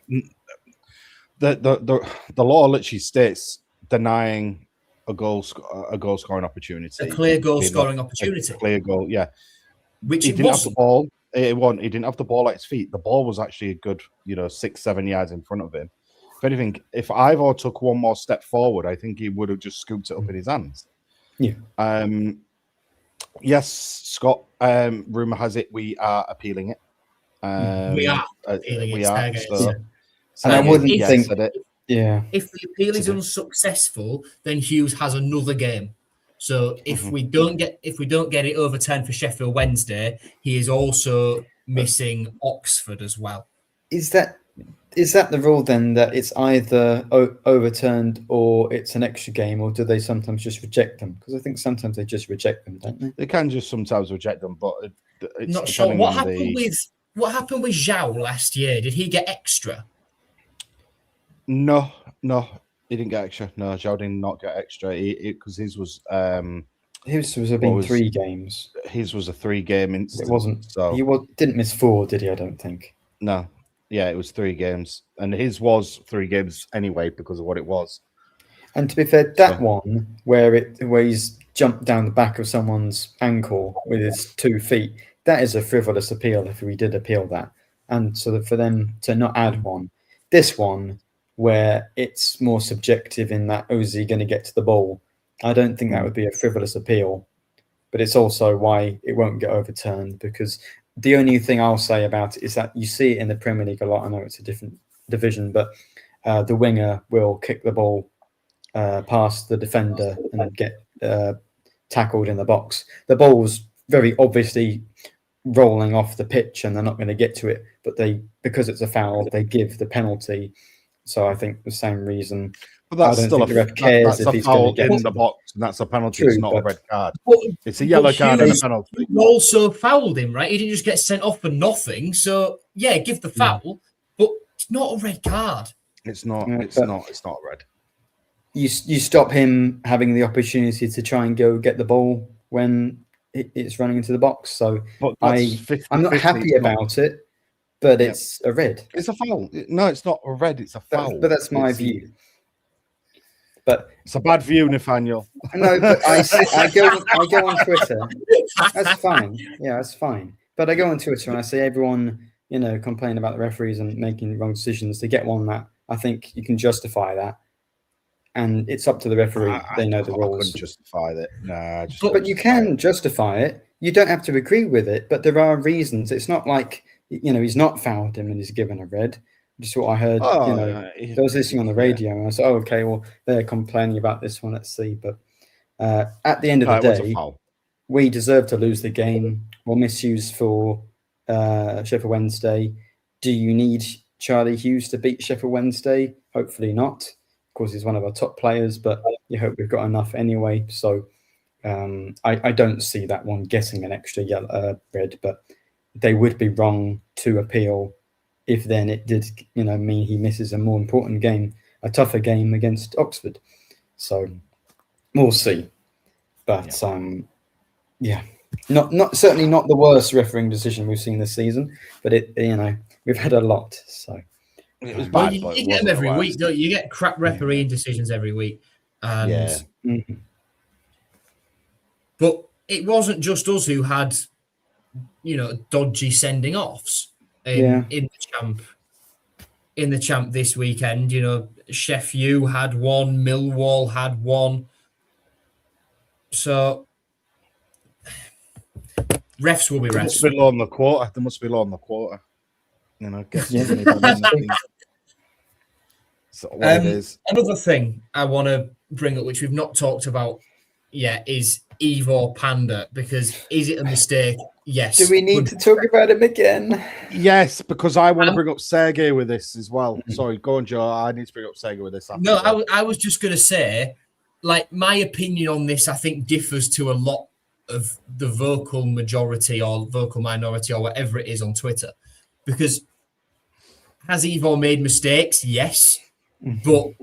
the law literally states denying a goal scoring opportunity. A clear goal scoring opportunity. A clear goal, yeah. Which he didn't have the ball. He didn't have the ball at his feet. The ball was actually a good, 6-7 yards in front of him. If anything, if Ivor took one more step forward, I think he would have just scooped it up in his hands. Yeah. Yes, Scott. Rumor has it we are appealing it. We are appealing it. We are. And I wouldn't think that it. Yeah. If the appeal is unsuccessful, then Hughes has another game. So if we don't get it overturned for Sheffield Wednesday, he is also missing Oxford as well. Is that the rule then, that it's either overturned or it's an extra game, or do they sometimes just reject them? Because I think sometimes they just reject them, don't they? They can just sometimes reject them, but it's not sure what happened with Zhao last year. Did he get extra? No, he didn't get extra. No, Zhao did not get extra because his was. His was been 3 games. His was a 3-game incident. It wasn't. So he didn't miss 4, did he? I don't think. No. Yeah, it was 3 games, and his was 3 games anyway because of what it was. And to be fair, that one where he's jumped down the back of someone's ankle with his 2 feet, that is a frivolous appeal if we did appeal that. And so that for them to not add one, this one, where it's more subjective in that, oh, is he going to get to the ball? I don't think that would be a frivolous appeal, but it's also why it won't get overturned, because the only thing I'll say about it is that you see it in the Premier League a lot. I know it's a different division, but the winger will kick the ball past the defender and get tackled in the box. The ball's very obviously rolling off the pitch and they're not going to get to it, but because it's a foul, they give the penalty. So I think the same reason. But that's I don't still think the ref cares if he's going to get in the box, and that's a penalty. True, it's not a red card. But, It's a yellow card and a penalty. You also fouled him, right? He didn't just get sent off for nothing. So yeah, give the foul, but it's not a red card. It's not. Yeah, It's not. It's not red. You stop him having the opportunity to try and go get the ball when it's running into the box. So But I'm not happy about it, but it's a red. It's a foul. No, it's not a red. It's a foul. But that's my view. But it's a bad view, Nathaniel. No, but I go on Twitter. That's fine. Yeah, that's fine. But I go on Twitter and I see everyone, complaining about the referees and making wrong decisions. To get one that I think you can justify that, and it's up to the referee. They know the rules. I couldn't justify that. Nah, but you can justify it. You don't have to agree with it, but there are reasons. It's not like he's not fouled him and he's given a red. Just what I heard. I was listening on the radio and I said, "Oh, okay, well they're complaining about this one. Let's see." But at the end of the day, we deserve to lose the game. We'll misuse for Sheffield Wednesday. Do you need Charlie Hughes to beat Sheffield Wednesday? Hopefully not. Of course, he's one of our top players, but you hope we've got enough anyway. So I don't see that one getting an extra yellow red, but they would be wrong to appeal if then it did, mean he misses a more important game, a tougher game against Oxford. So we'll see. But not certainly not the worst refereeing decision we've seen this season, but we've had a lot. So it was bad. You get them every week, don't you? You get crap refereeing decisions every week. And but it wasn't just us who had, dodgy sending offs. In the champ this weekend, Sheffield had one, Millwall had one. So refs will be refs. There must be low on the quarter. So what it is. Another thing I want to bring up, which we've not talked about yet, is Ivor Panda, because is it a mistake? Yes. Do we need to talk about him again? Yes, because I want to bring up Sergey with this as well. Sorry, go on, Joe. I need to bring up Sergey with this. I was just going to say, my opinion on this, I think, differs to a lot of the vocal majority or vocal minority or whatever it is on Twitter. Because has Ivor made mistakes? Yes. But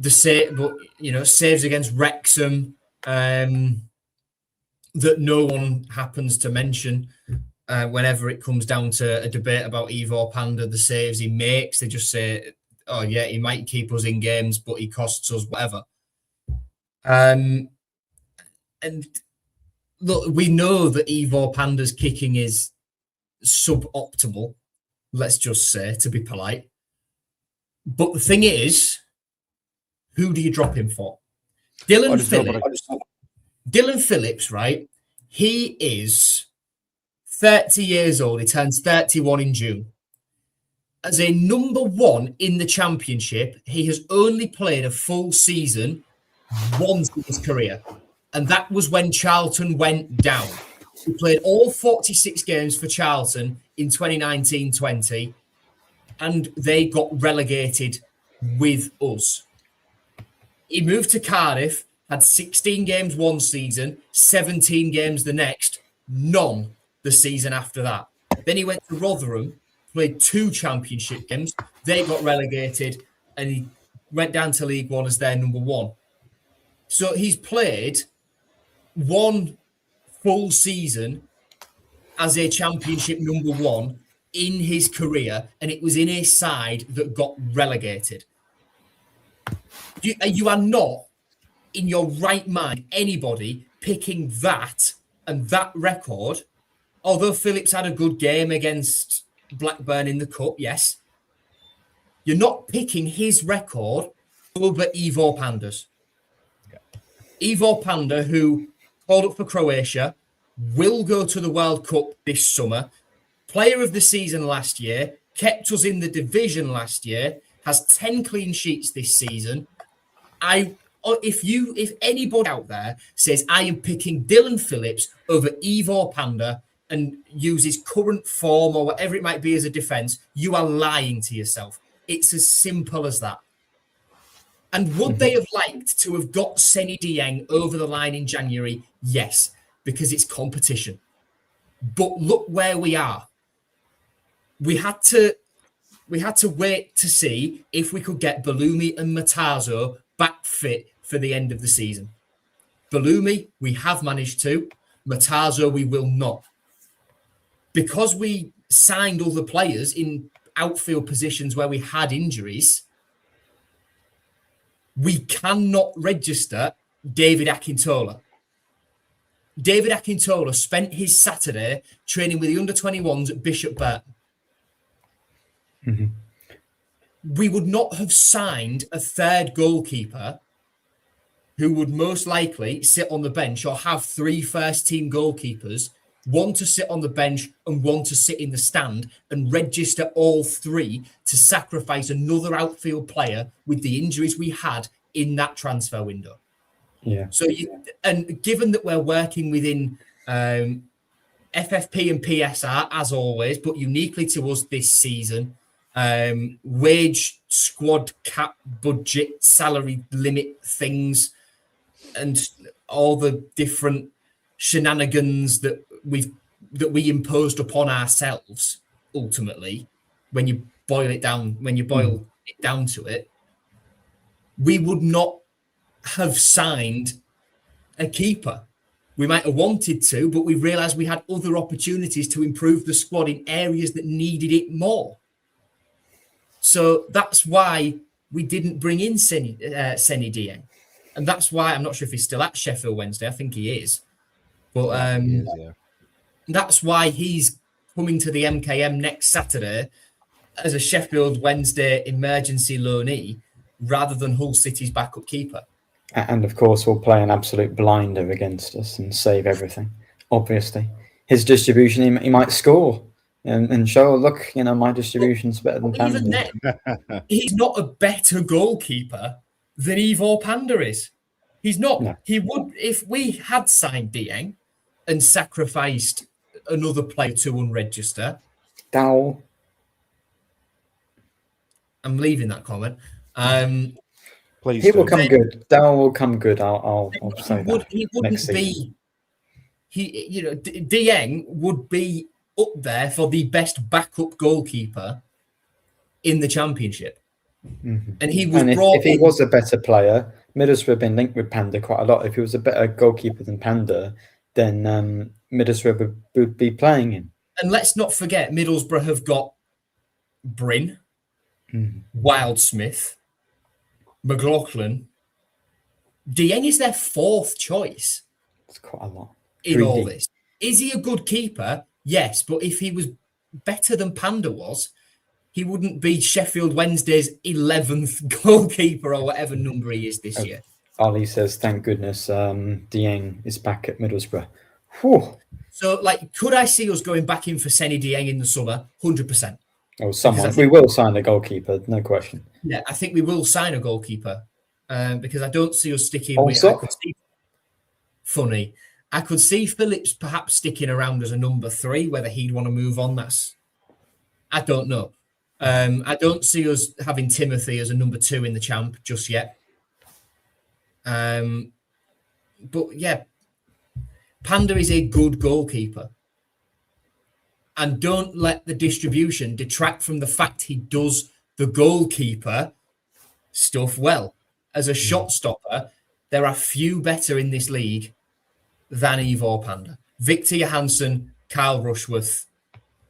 saves against Wrexham, that no one happens to mention whenever it comes down to a debate about Ivor Panda, the saves he makes. They just say, oh, yeah, he might keep us in games, but he costs us whatever. And look, we know that Ivor Panda's kicking is suboptimal, let's just say, to be polite. But the thing is, who do you drop him for? Dylan Phillips, right? He is 30 years old. He turns 31 in June. As a number one in the championship, he has only played a full season once in his career. And that was when Charlton went down. He played all 46 games for Charlton in 2019-20, and they got relegated with us. He moved to Cardiff, had 16 games one season, 17 games the next, none the season after that. Then he went to Rotherham, played 2 championship games. They got relegated, and he went down to League One as their number one. So he's played one full season as a championship number one in his career, and it was in a side that got relegated. You are not, in your right mind, anybody picking that and that record. Although Phillips had a good game against Blackburn in the Cup, yes, You're not picking his record over Ivo Panda's. Ivo Panda, who called up for Croatia, will go to the World Cup this summer. Player of the season last year, kept us in the division last year, has 10 clean sheets this season. If anybody out there says I am picking Dylan Phillips over Ivo Panda and uses current form or whatever it might be as a defence, you are lying to yourself. It's as simple as that. And would they have liked to have got Seny Dieng over the line in January? Yes, because it's competition. But look where we are. We had to wait to see if we could get Balumi and Matazo back fit for the end of the season. Balumi, we have managed to. Matazo, we will not. Because we signed other players in outfield positions where we had injuries, we cannot register David Akintola. David Akintola spent his Saturday training with the under-21s at Bishop Burton. Mm-hmm. We would not have signed a third goalkeeper who would most likely sit on the bench or have 3 first-team goalkeepers, one to sit on the bench and one to sit in the stand, and register all 3 to sacrifice another outfield player with the injuries we had in that transfer window. Yeah. So, and given that we're working within FFP and PSR, as always, but uniquely to us this season, wage, squad cap, budget, salary limit things, and all the different shenanigans that we imposed upon ourselves. Ultimately, when you boil it down to it, we would not have signed a keeper. We might have wanted to, but we realised we had other opportunities to improve the squad in areas that needed it more. So that's why we didn't bring in Seny Dieng. And that's why, I'm not sure if he's still at Sheffield Wednesday. I think he is. But that's why he's coming to the MKM next Saturday as a Sheffield Wednesday emergency loanee rather than Hull City's backup keeper. And of course, we'll play an absolute blinder against us and save everything. Obviously, his distribution, he might score and show, look, my distribution's better than Panda. Even then, he's not a better goalkeeper than Ivo Panda is. He's not. No. He would, if we had signed Dieng and sacrificed another player to unregister. Dowell. I'm leaving that comment. Please, he will come good. Dowell will come good. I'll say that. He wouldn't be. Dieng would be up there for the best backup goalkeeper in the Championship. Mm-hmm. And he was if he was a better player, Middlesbrough have been linked with Panda quite a lot. If he was a better goalkeeper than Panda, then Middlesbrough would be playing him. And let's not forget, Middlesbrough have got Bryn, Wildsmith, McLaughlin. Dieng is their 4th choice. That's quite a lot. In all this. Is he a good keeper? Yes, but if he was better than Panda was, he wouldn't be Sheffield Wednesday's 11th goalkeeper or whatever number he is this year. Ali says, thank goodness Dieng is back at Middlesbrough. Whew. So, could I see us going back in for Seny Dieng in the summer? 100%. Oh, we will sign a goalkeeper, no question. Yeah, I think we will sign a goalkeeper because I don't see us sticking also, with... Funny. I could see Phillips perhaps sticking around as a number 3, whether he'd want to move on. I don't know. I don't see us having Timothy as a number 2 in the champ just yet. But yeah, Panda is a good goalkeeper. And don't let the distribution detract from the fact he does the goalkeeper stuff well. As a shot stopper, there are few better in this league than Ivo Panda. Victor Johansson, Kyle Rushworth,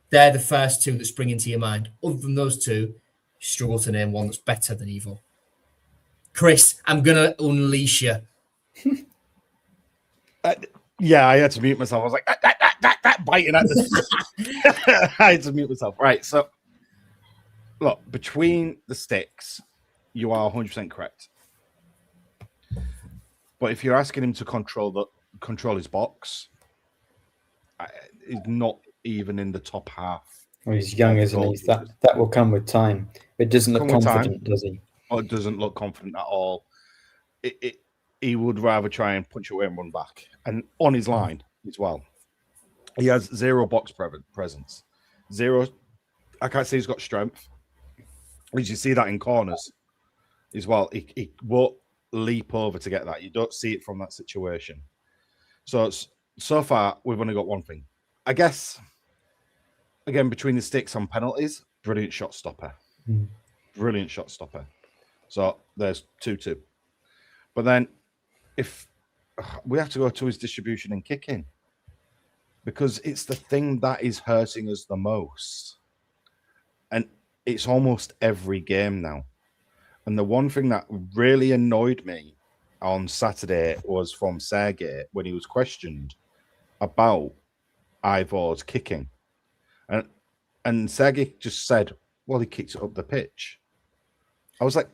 they're the first 2 that spring into your mind. Other than those 2, you struggle to name one that's better than Ivo. Chris, I'm going to unleash you. Yeah, I had to mute myself. I was like, that biting at the... I had to mute myself. Right, so look, between the sticks, you are 100% correct. But if you're asking him to control his box, he's not even in the top half. Well, he's young, isn't he? That will come with time. It doesn't look confident, does he? Oh, it doesn't look confident at all. He would rather try and punch away and run back. And on his line as well. He has zero box presence. Zero. I can't say he's got strength. As you see that in corners as well. He won't leap over to get that. You don't see it from that situation. So far, we've only got one thing. I guess, again, between the sticks on penalties, brilliant shot stopper. Brilliant shot stopper. So there's 2-2. But then if we have to go to his distribution and kicking, because it's the thing that is hurting us the most. And it's almost every game now. And the one thing that really annoyed me on Saturday was from Sergei when he was questioned about Ivor's kicking. And Sergei just said, well, he kicked it up the pitch. I was like,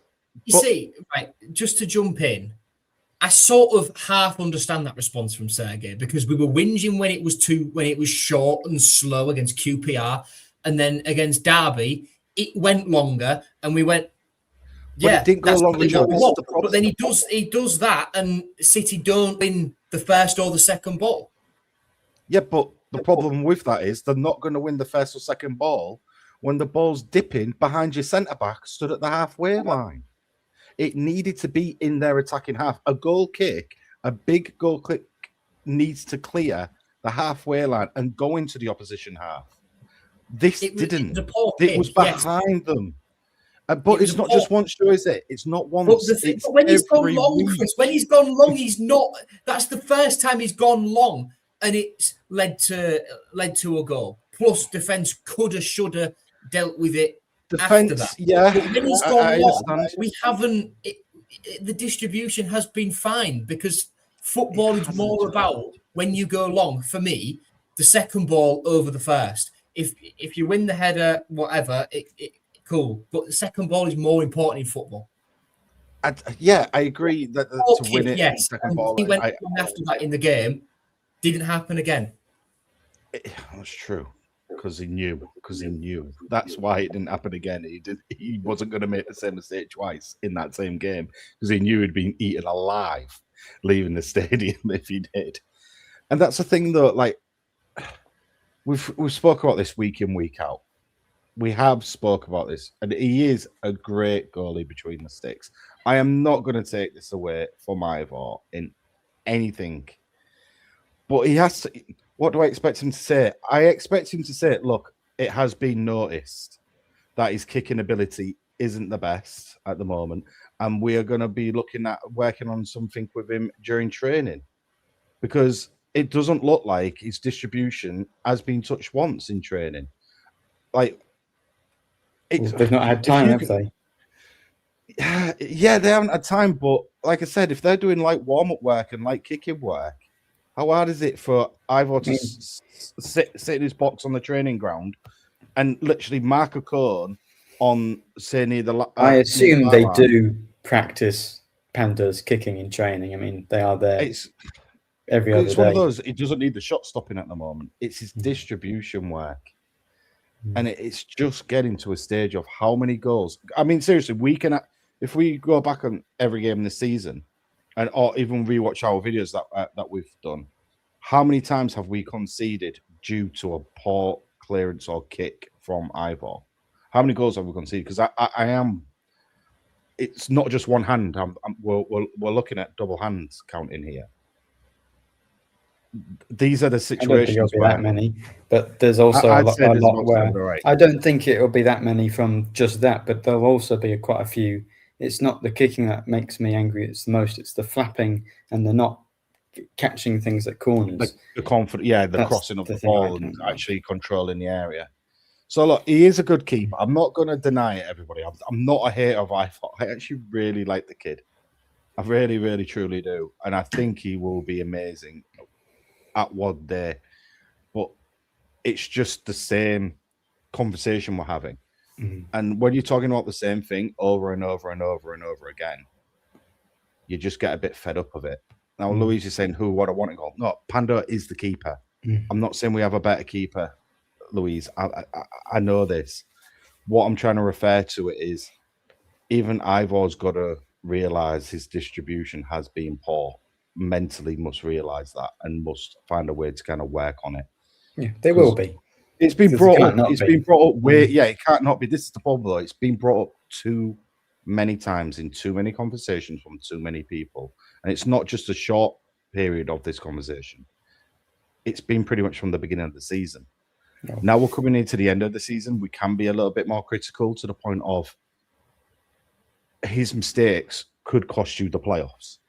you see, right, just to jump in, I sort of half understand that response from Sergei because we were whinging when it was short and slow against QPR, and then against Derby, it went longer, and we went, yeah, it didn't go longer. But then he does that, and City don't win the first or the second ball. Yeah, but the problem with that is they're not going to win the first or second ball when the ball's dipping behind your centre back stood at the halfway line. It needed to be in their attacking half. A goal kick, a big goal kick, needs to clear the halfway line and go into the opposition half. This didn't. It was behind them. But it's not just once, show, is it? It's not once. But when he's gone long, Chris, when he's gone long, he's not. That's the first time he's gone long, and it's led to a goal. Plus, defense coulda, shoulda dealt with it. After that, yeah. But when he's gone long, we haven't. The distribution has been fine because football is more about when you go long. For me, the second ball over the first. If you win the header, whatever, cool. But the second ball is more important in football. I agree that to win it, yes. Second ball. He went after that in the game. Didn't happen again. That's true. Because he knew. That's why it didn't happen again. He wasn't going to make the same mistake twice in that same game because he knew he'd been eaten alive leaving the stadium if he did. And that's the thing, though. Like we've spoke about this week in, week out. We have spoke about this, and he is a great goalie between the sticks. I am not going to take this away from Ivor in anything, but he has to. What do I expect him to say? I expect him to say, look, it has been noticed that his kicking ability isn't the best at the moment, and we are going to be looking at working on something with him during training because it doesn't look like his distribution has been touched once in training. Like, they've not had time, have they? Yeah, they haven't had time, but like I said, if they're doing like warm-up work and like kicking work, how hard is it for Ivor to sit in his box on the training ground and literally mark a cone on, say, near the... I assume they do practice Pandas kicking in training. I mean, they are there every other day. It's one of those, he doesn't need the shot stopping at the moment. It's his distribution work. And it's just getting to a stage of how many goals. I mean, seriously, if we go back on every game this season, or even rewatch our videos that we've done, how many times have we conceded due to a poor clearance or kick from Ivor? How many goals have we conceded? Because I am. It's not just one hand. We're looking at double hands counting here. These are the situations. I don't think it'll be that many, but there's also a lot where I don't think it'll be that many from just that, but there'll also be quite a few. It's not the kicking that makes me angry. It's the most. It's the flapping and the not catching things at corners. The confidence, the crossing of the ball and actually controlling the area. So look, he is a good keeper. I'm not going to deny it, everybody. I'm not a hater of Ivor. I actually really like the kid. I really, really, truly do, and I think he will be amazing at one day. But it's just the same conversation we're having. And when you're talking about the same thing over and over and over and over again, you just get a bit fed up of it. Now, Louise is saying, what I want to go. No, Panda is the keeper. I'm not saying we have a better keeper, Louise. I know this. What I'm trying to refer to it is, even Ivor's got to realise his distribution has been poor. Mentally must realise that and must find a way to kind of work on it. Yeah, they will be. It's been brought up. It's been brought up. Yeah, it can't not be. This is the problem, though. It's been brought up too many times in too many conversations from too many people, and it's not just a short period of this conversation. It's been pretty much from the beginning of the season. No. Now we're coming into the end of the season. We can be a little bit more critical to the point of his mistakes could cost you the playoffs.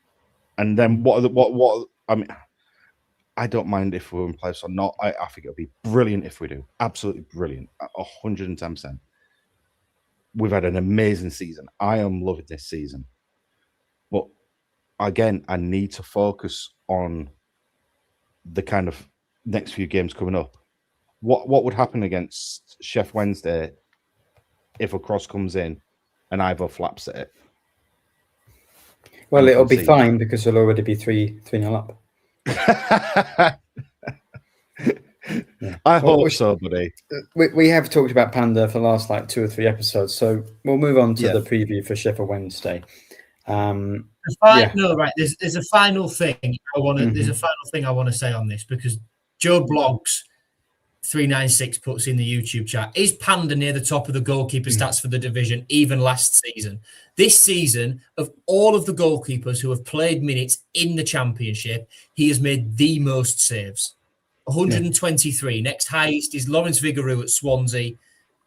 And then what? I mean, I don't mind if we're in playoffs or not. I think it'll be brilliant if we do. Absolutely brilliant. 110%. We've had an amazing season. I am loving this season. But again, I need to focus on the kind of next few games coming up. What would happen against Sheffield Wednesday if a cross comes in and Ivor flaps at it? Well, it'll be fine because it'll already be 3-0 up. Yeah. I hope so, buddy. We have talked about Panda for the last 2 or 3 episodes, so we'll move on to the preview for Sheffield Wednesday. No, right. There's a final thing I want to. There's a final thing I want to say on this because Joe Blogs 396 puts in the YouTube chat. Is Panda near the top of the goalkeeper stats for the division, even last season? This season, of all of the goalkeepers who have played minutes in the Championship, he has made the most saves. 123. Next highest is Lawrence Vigouroux at Swansea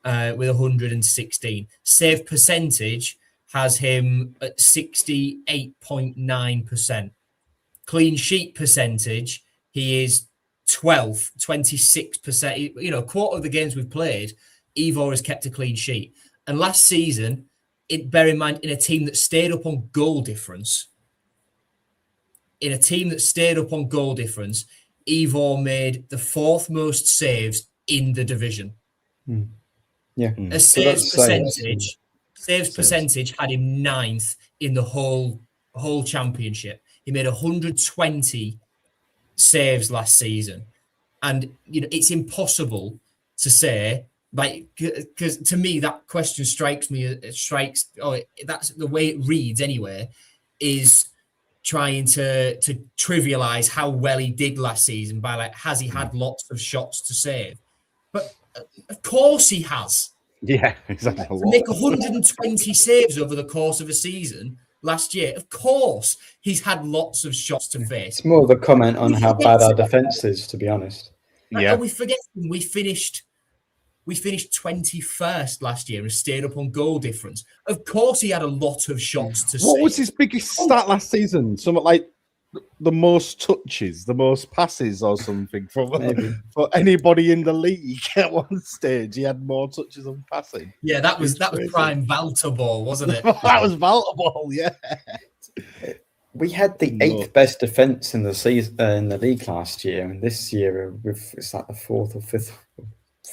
with 116. Save percentage has him at 68.9%. Clean sheet percentage, he is 12th, 26%. You know, a quarter of the games we've played, Ivor has kept a clean sheet. And last season, bear in mind, in a team that stayed up on goal difference, Ivor made the 4th most saves in the division. Yeah. A saves percentage had him 9th in the whole Championship. He made 120 saves last season. And, you know, it's impossible to say, because to me, that question that's the way it reads anyway, is trying to trivialize how well he did last season by has he had lots of shots to save? But of course he has. Yeah, exactly. To make 120 saves over the course of a season last year, of course he's had lots of shots to face. It's more of a comment on how bad our defense is, to be honest. Yeah, we forget we finished 21st last year and stayed up on goal difference. Of course, he had a lot of shots to save. What was his biggest stat last season? Something like the most touches, the most passes, or something for anybody in the league at one stage. He had more touches than passing. Yeah, that was prime Valter ball, wasn't it? That was Valter ball. Yeah. We had the 8th best defense in the season in the league last year, and this year it's like the 4th or 5th.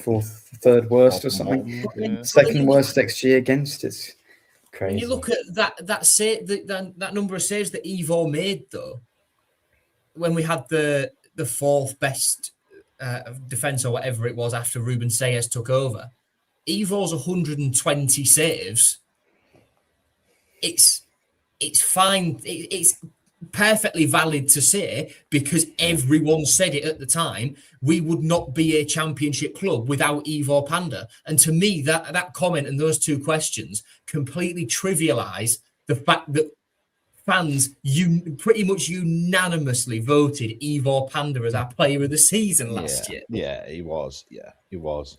4th, 3rd worst or something. Yeah. 2nd worst XG against. It's crazy. When you look at that number of saves that Ivor made, though, when we had the 4th best defense or whatever it was after Ruben Sayers took over, Ivor's 120 saves. It's fine. It's perfectly valid to say, because everyone said it at the time, we would not be a Championship club without Ivor Panda. And to me, that comment and those 2 questions completely trivialize the fact that fans pretty much unanimously voted Ivor Panda as our player of the season last year. Yeah, he was. Yeah, he was.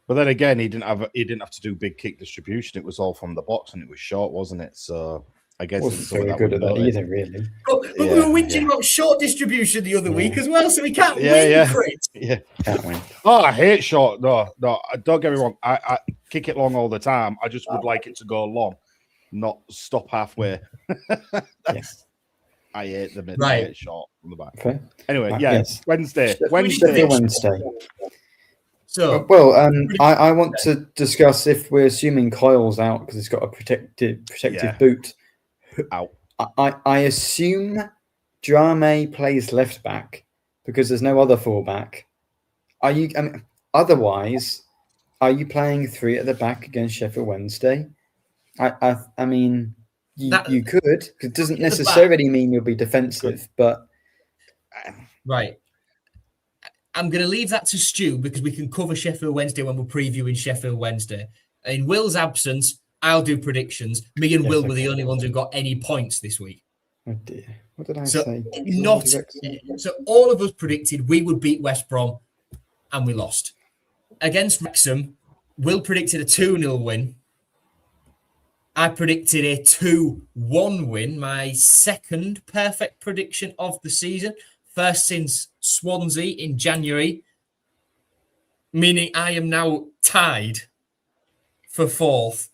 But then again, he didn't have to do big kick distribution. It was all from the box, and it was short, wasn't it? So I guess wasn't very good at that either, really. But we were whinging about short distribution the other week as well, so we can't win, Chris. Yeah, can't win. Oh, I hate short. No, don't get me wrong. I kick it long all the time. I just would like it to go long, not stop halfway. Yes. I hate the mid, right. I hate short from the back. Okay. Anyway, yes. Wednesday. So, I want to discuss if we're assuming Coyle's out because he's got a protective boot. Out. I assume Drame plays left back because there's no other fullback. Otherwise, are you playing 3 at the back against Sheffield Wednesday? I mean, you could, because it doesn't necessarily mean you'll be defensive, but right. I'm going to leave that to Stu because we can cover Sheffield Wednesday when we're previewing Sheffield Wednesday. In Will's absence, I'll do predictions. Me and Will were the only ones who got any points this week. Oh dear. What did I say? So all of us predicted we would beat West Brom, and we lost. Against Wrexham, Will predicted a 2-0 win. I predicted a 2-1 win, my second perfect prediction of the season. First since Swansea in January, meaning I am now tied for 4th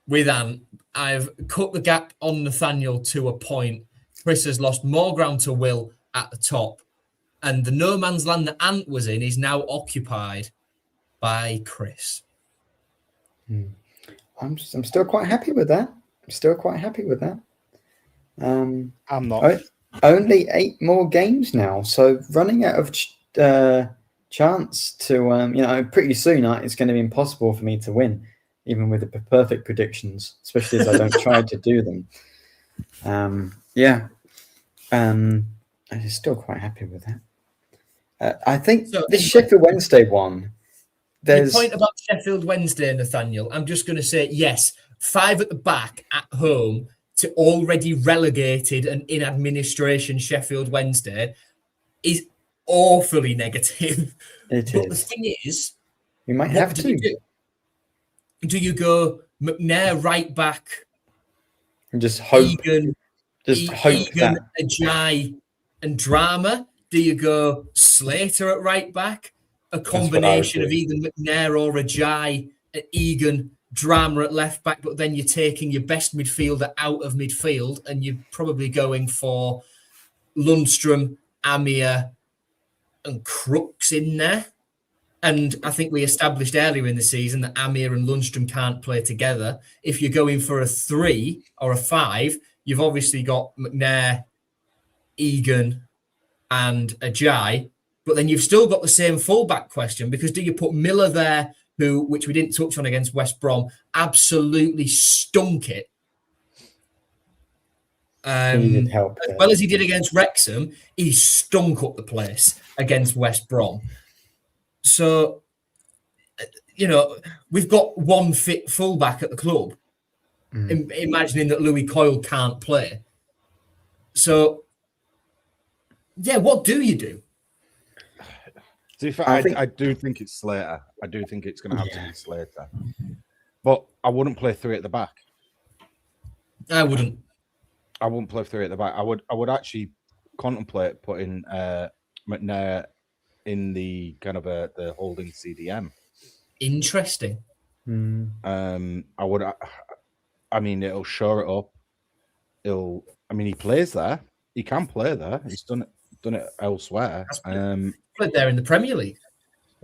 with Ant. I've cut the gap on Nathaniel to a point. Chris has lost more ground to Will at the top. And the no man's land that Ant was in is now occupied by Chris. I'm still quite happy with that. I'm not. Only 8 more games now, so running out of chance to, pretty soon it's going to be impossible for me to win, even with the perfect predictions, especially as I don't try to do them. I'm still quite happy with that. I think this Sheffield Wednesday one. Your point about Sheffield Wednesday, Nathaniel, I'm just going to say, yes, 5 at the back at home to already relegated and in administration Sheffield Wednesday is awfully negative. But the thing is, we might have to. Do you go McNair right back? And just hope. Egan, that Ajayi and Drama? Do you go Slater at right back? A combination of either McNair or Ajayi, Egan, Drama at left back, but then you're taking your best midfielder out of midfield and you're probably going for Lundstrom, Amir, and Crooks in there. And I think we established earlier in the season that Amir and Lundstrom can't play together. If you're going for a 3 or a 5, you've obviously got McNair, Egan, and Ajayi. But then you've still got the same fullback question, because do you put Miller there, which we didn't touch on against West Brom, absolutely stunk it. Needed help as well as he did against Wrexham, he stunk up the place against West Brom. So, we've got one fit fullback at the club, imagining that Louis Coyle can't play. So, yeah, what do you do? To be fair, I do think it's Slater. I do think it's going to have to be Slater. But I wouldn't play 3 at the back. I wouldn't play 3 at the back. I would actually contemplate putting McNair in the kind of the holding CDM. Interesting. I would. I mean, it'll shore it up. He plays there. He can play there. He's done it elsewhere. Played there in the Premier League.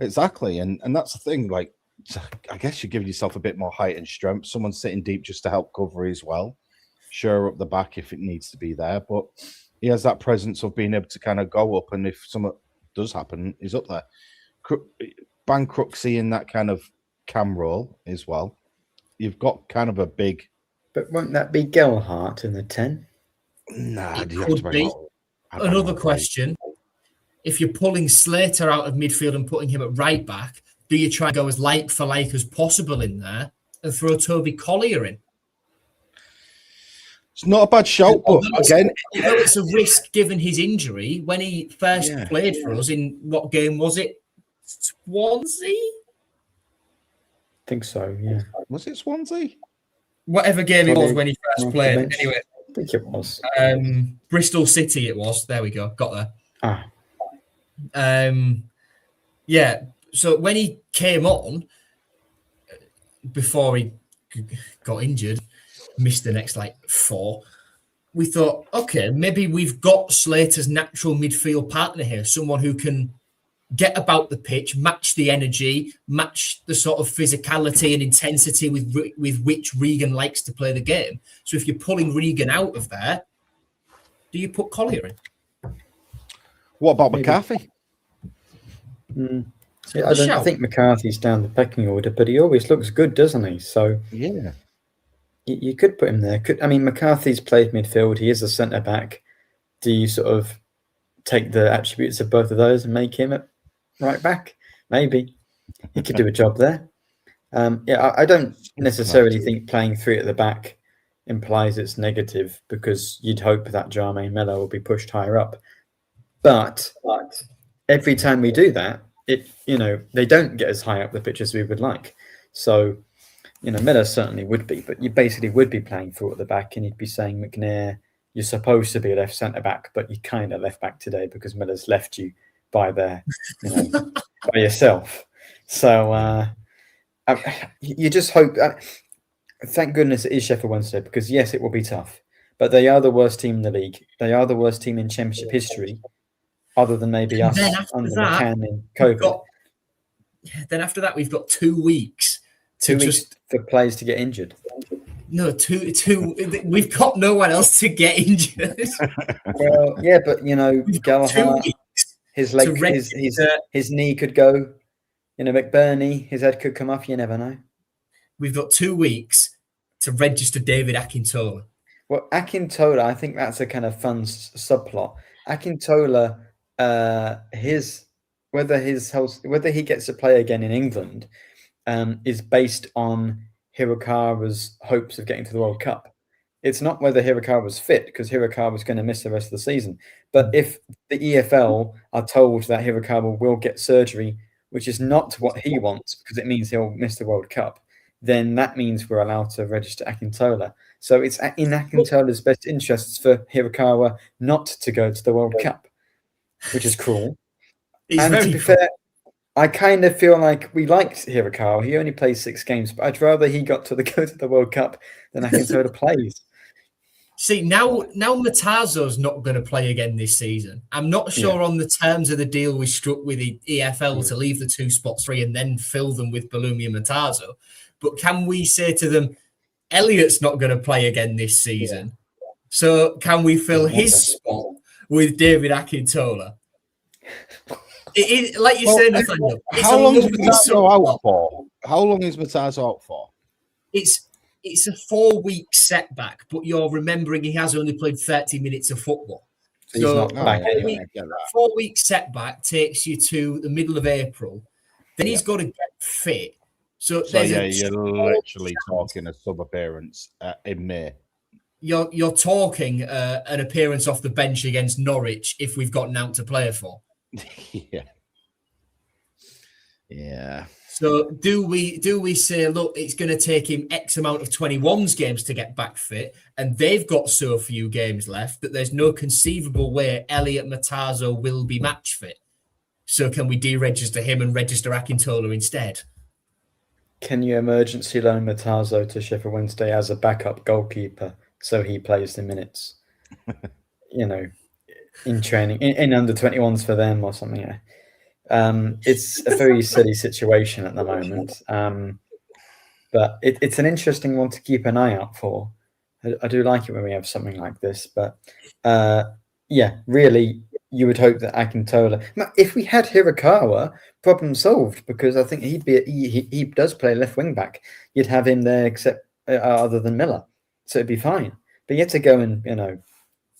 Exactly, and that's the thing. Like, I guess you're giving yourself a bit more height and strength. Someone sitting deep just to help cover as well. Shore up the back if it needs to be there, but he has that presence of being able to kind of go up, and if something does happen, he's up there. Ban Crooksy in that kind of cam role as well. You've got kind of a big. But won't that be Gelhardt in the 10? Nah, it could be. Another question. If you're pulling Slater out of midfield and putting him at right back, do you try and go as like for like as possible in there and throw Toby Collier in? It's not a bad shout, but again, it's a risk given his injury. When he first played for us, in what game was it? Swansea? I think so, yeah. Was it Swansea? Whatever game it was when he first played. Anyway, I think it was. Bristol City it was. There we go. Got there. So when he came on, before he got injured, missed the next 4, we thought, okay, maybe we've got Slater's natural midfield partner here, someone who can get about the pitch, match the energy, match the sort of physicality and intensity with which Regan likes to play the game. So if you're pulling Regan out of there, do you put Collier in? What about McCarthy? Yeah, I think McCarthy's down the pecking order, but he always looks good, doesn't he? So yeah, you could put him there. McCarthy's played midfield. He is a centre back. Do you sort of take the attributes of both of those and make him a right back? Maybe he could do a job there. I don't necessarily think playing three at the back implies it's negative, because you'd hope that Jermaine Miller will be pushed higher up. But every time we do that, they don't get as high up the pitch as we would like. So, Miller certainly would be, but you basically would be playing four at the back, and you'd be saying, McNair, you're supposed to be a left centre back, but you kind of left back today because Miller's left you by by yourself. So you just hope. Thank goodness it is Sheffield Wednesday, because yes, it will be tough, but they are the worst team in the league. They are the worst team in Championship history, other than maybe us under McCann in COVID. Then after that, we've got 2 weeks. 2 weeks for players to get injured. No, two. We've got no one else to get injured. Well, yeah, but Gallagher, his leg, his knee could go. McBurney, his head could come off. You never know. We've got 2 weeks to register David Akintola. Well, Akintola, I think that's a kind of fun subplot. Akintola, whether he gets to play again in England, is based on Hirakawa's hopes of getting to the World Cup. It's not whether Hirakawa was fit, because Hirakawa was going to miss the rest of the season. But if the EFL are told that Hirakawa will get surgery, which is not what he wants, because it means he'll miss the World Cup, then that means we're allowed to register Akintola. So it's in Akintola's best interests for Hirakawa not to go to the World Cup, which is cruel. And to be fair, I kind of feel like we liked Hirakawa. He only plays 6 games, but I'd rather he go to the World Cup than Akintola plays. See, now Matazo's not going to play again this season. I'm not sure on the terms of the deal we struck with the EFL to leave the 2 spots free and then fill them with Balumi and Matazo. But can we say to them, Elliot's not going to play again this season? Yeah. So can we fill his spot with David Akintola? Like you said, Nathaniel. How long is Matazo out for? How long is Matazo out for? It's a 4-week setback, but you're remembering he has only played 30 minutes of football. So he's not back anyway. 4-week setback takes you to the middle of April. Then he's got to get fit. So you're literally talking a sub appearance in May. You're talking an appearance off the bench against Norwich if we've got Nount to play for. Yeah. So do we say, look, it's going to take him X amount of 21s games to get back fit, and they've got so few games left that there's no conceivable way Elliot Matazo will be match fit. So can we deregister him and register Akintola instead? Can you emergency loan Matazo to Sheffield Wednesday as a backup goalkeeper so he plays the minutes? In training, in under 21s for them or something. It's a very silly situation at the moment. But it's an interesting one to keep an eye out for. I do like it when we have something like this. But really, you would hope that Akintola. If we had Hirakawa, problem solved, because I think he does play left wing back. You'd have him there, except other than Miller, so it'd be fine. But he had to go and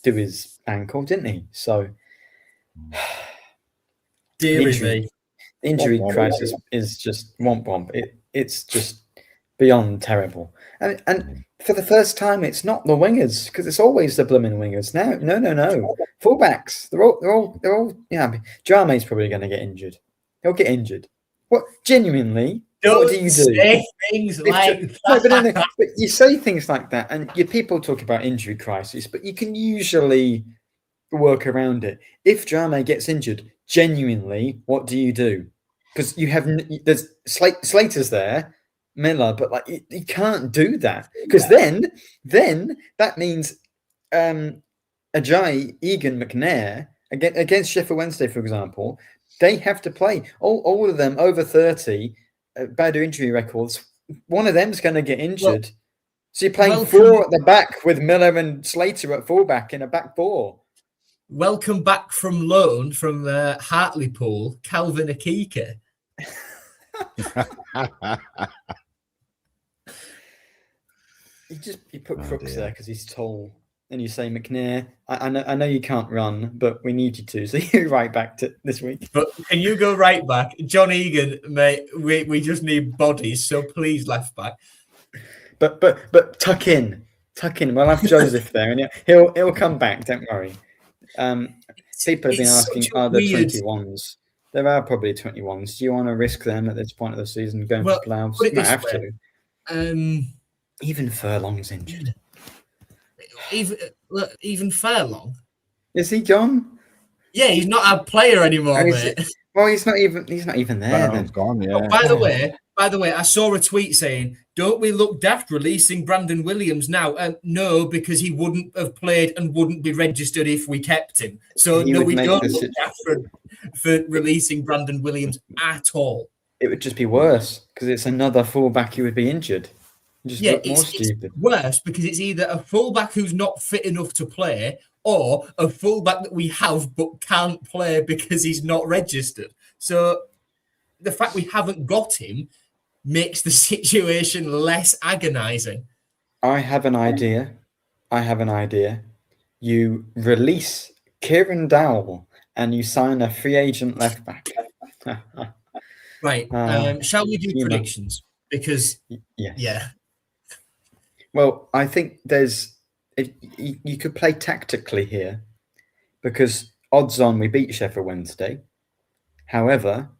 do his ankle, didn't he? So injury crisis is just womp. It's just beyond terrible. And for the first time, it's not the wingers, because it's always the blooming wingers. Now, no. Fullbacks. They're all. Yeah, Jame's probably going to get injured. He'll get injured. What? Genuinely? What do you do? Say things like that. But you say things like that, and people talk about injury crisis, but you can usually work around it. If Jame gets injured, genuinely, what do you do? Because there's Slater's there, Miller, but you can't do that, because then that means Ajayi, Egan, McNair against Sheffield Wednesday, for example. They have to play. All of them over 30, bad injury records. One of them's going to get injured. So you're playing four at the back with Miller and Slater at fullback in a back four. Welcome back from loan from Hartlepool, Calvin Akika. You put Crooks there because he's tall, and you say McNair. I know you can't run, but we need you to. So you're right back to this week. But can you go right back, John Egan, mate? We just need bodies, so please left back. But tuck in. We'll have Joseph there, and he'll come back. Don't worry. People have been asking, are there 21s? There are probably 21s. Do you want to risk them at this point of the season going for playoffs? You might have to. Even Furlong's injured. Even Furlong? Is he gone? Yeah, he's not a player anymore, mate. Well, he's not even there. Then. Gone, yeah. Oh, by the way, I saw a tweet saying, "Don't we look daft releasing Brandon Williams now?" No, because he wouldn't have played and wouldn't be registered if we kept him. So no, we don't look daft for releasing Brandon Williams at all. It would just be worse because it's another fullback who would be injured. It's worse because it's either a fullback who's not fit enough to play or a fullback that we have but can't play because he's not registered. So the fact we haven't got him makes the situation less agonising. I have an idea. You release Kieran Dowell and you sign a free agent left back. Right. Shall we do predictions? Because, yeah. Well, I think you could play tactically here because odds on we beat Sheffield Wednesday. However,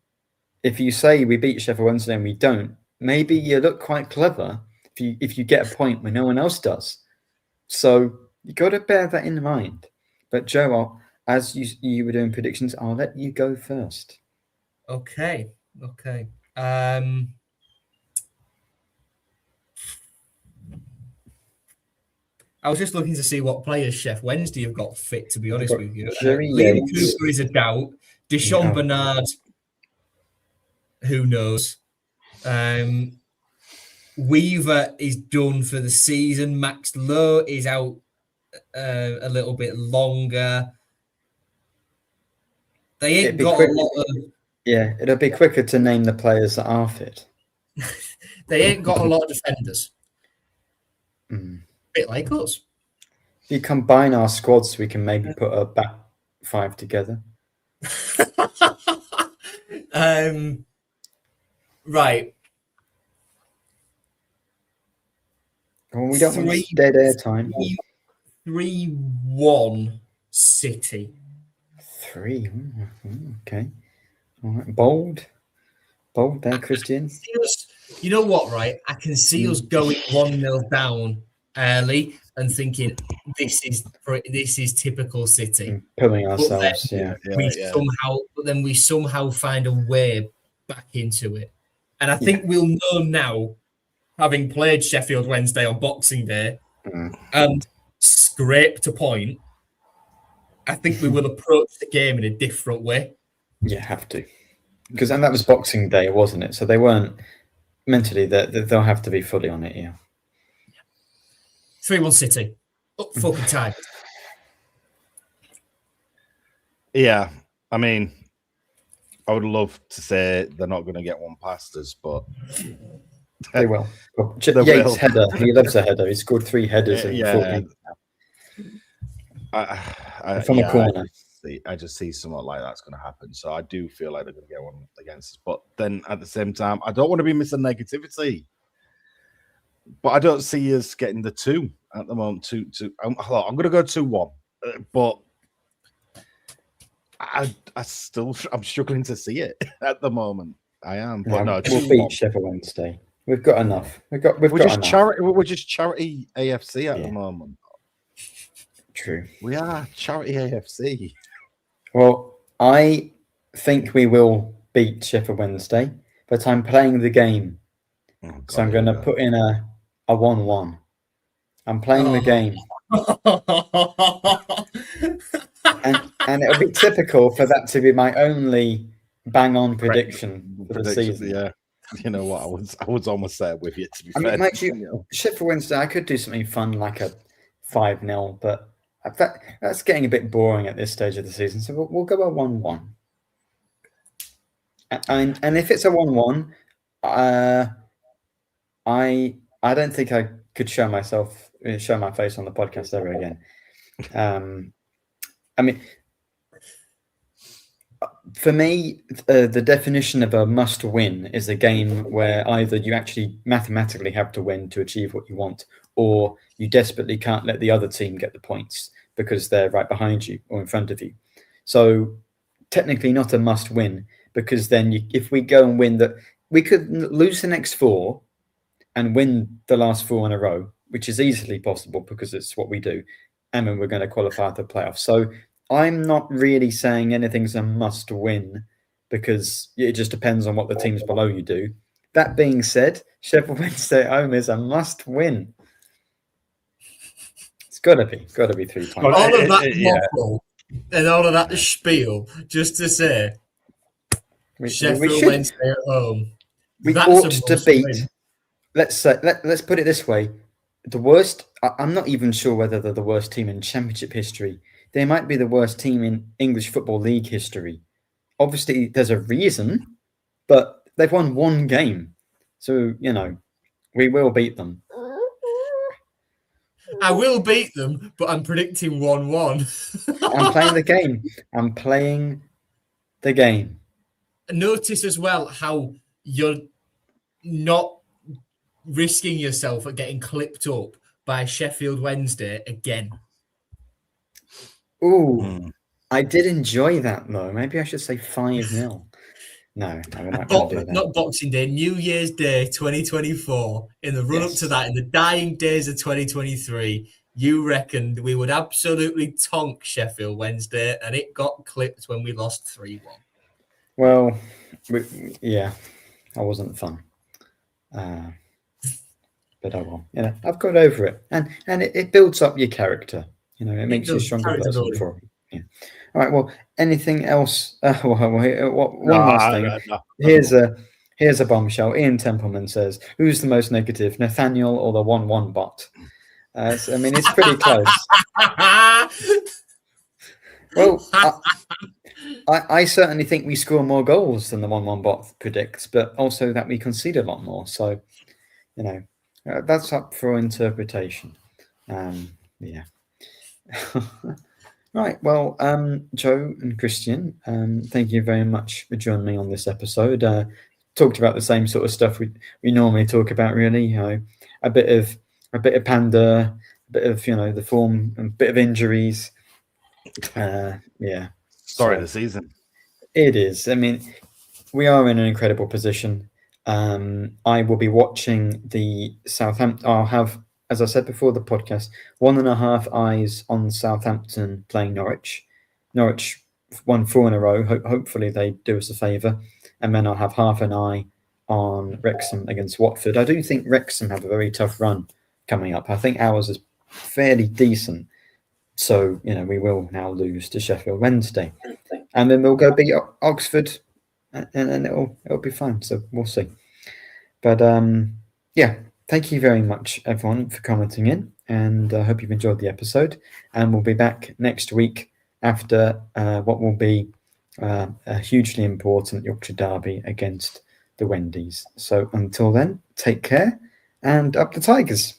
if you say we beat Sheffield Wednesday and we don't, maybe you look quite clever if you get a point when no one else does. So you got to bear that in mind. But Joe, as you were doing predictions, I'll let you go first. Okay. I was just looking to see what players Sheffield Wednesday have got fit, to be honest with you. Liam Cooper is a doubt. Deshaun Bernard, who knows? Weaver is done for the season. Max Lowe is out a little bit longer. They ain't got a lot of... Yeah, it'll be quicker to name the players that are fit. They ain't got a lot of defenders. Bit like us. You combine our squads, we can maybe put a back five together. Right. Well, we don't want dead air time. 3-1 City. 3. Okay. All right. Bold there, Christian. You know what, right? I can see us going 1-0 down early and thinking this is typical City. Pulling ourselves, But then we somehow find a way back into it. And I think we'll know now, having played Sheffield Wednesday on Boxing Day and scraped a point, I think we will approach the game in a different way. You have to. Because that was Boxing Day, wasn't it? So they weren't mentally, they'll have to be fully on it, 3-1 City. Up fucking time. Yeah, I mean, I would love to say they're not going to get one past us, but they will. Yates' header. He loves a header. He scored 3 headers in 14. From a corner. I just see something like that's going to happen. So I do feel like they're going to get one against us. But then at the same time, I don't want to be missing negativity. But I don't see us getting the 2 at the moment. I'm going to go 2-1. But I'm struggling to see it at the moment. I am. But no, we'll beat Sheffield Wednesday. We've got enough. We're just charity AFC at the moment. True. We are charity AFC. Well, I think we will beat Sheffield Wednesday, but I'm playing the game. So I'm going to put in a 1-1. I'm playing the game. and it'll be typical for that to be my only bang on prediction for the season. Yeah, you know what? I was almost there with you. To be I fair, mean, mind you, Sheffield Wednesday, I could do something fun like a 5-0, but that's getting a bit boring at this stage of the season. So we'll go a 1-1. And if it's a 1-1, I don't think I could show my face on the podcast ever again. I mean, for me, the definition of a must-win is a game where either you actually mathematically have to win to achieve what you want, or you desperately can't let the other team get the points because they're right behind you or in front of you. So technically not a must-win, because then if we go and win we could lose the next 4 and win the last 4 in a row, which is easily possible because it's what we do, and then we're going to qualify for the playoffs. So I'm not really saying anything's a must win because it just depends on what the teams below you do. That being said, Sheffield Wednesday at home is a must win. It's got to be 3 points. All of that waffle and all of that spiel just to say Sheffield Wednesday at home. We ought to beat. Win. Let's put it this way: the worst. I'm not even sure whether they're the worst team in Championship history. They might be the worst team in English Football League history. Obviously, there's a reason, but they've won 1 game. So, we will beat them. I will beat them, but I'm predicting 1-1. I'm playing the game. Notice as well how you're not risking yourself at getting clipped up by Sheffield Wednesday again. Ooh, I did enjoy that though. Maybe I should say 5-0. No, we're not going to do that. Not Boxing Day, New Year's Day 2024. In the run-up to that, in the dying days of 2023, you reckoned we would absolutely tonk Sheffield Wednesday, and it got clipped when we lost 3-1. Well, I wasn't fun. But I will. I've got over it. And it builds up your character. It makes you a stronger person for it. Yeah. All right. Well, anything else? One last thing. No. Here's a bombshell. Ian Templeman says, "Who's the most negative, Nathaniel or the 1-1 bot?" It's pretty close. Well, I certainly think we score more goals than the 1-1 bot predicts, but also that we concede a lot more. So, that's up for interpretation. Yeah. Right. Well, Joe and Christian, thank you very much for joining me on this episode. Talked about the same sort of stuff we normally talk about, really. A bit of Panda, a bit of the form, and a bit of injuries. Yeah. Story of the season. It is. We are in an incredible position. I will be watching the Southampton. I'll have, as I said before the podcast, 1.5 eyes on Southampton playing Norwich. Norwich won 4 in a row. Hopefully they do us a favour. And then I'll have half an eye on Wrexham against Watford. I do think Wrexham have a very tough run coming up. I think ours is fairly decent. So, we will now lose to Sheffield Wednesday. And then we'll go beat Oxford and it'll be fine. So we'll see. But thank you very much, everyone, for commenting in, and I hope you've enjoyed the episode. And we'll be back next week after what will be a hugely important Yorkshire derby against the Wendy's. So until then, take care and up the Tigers.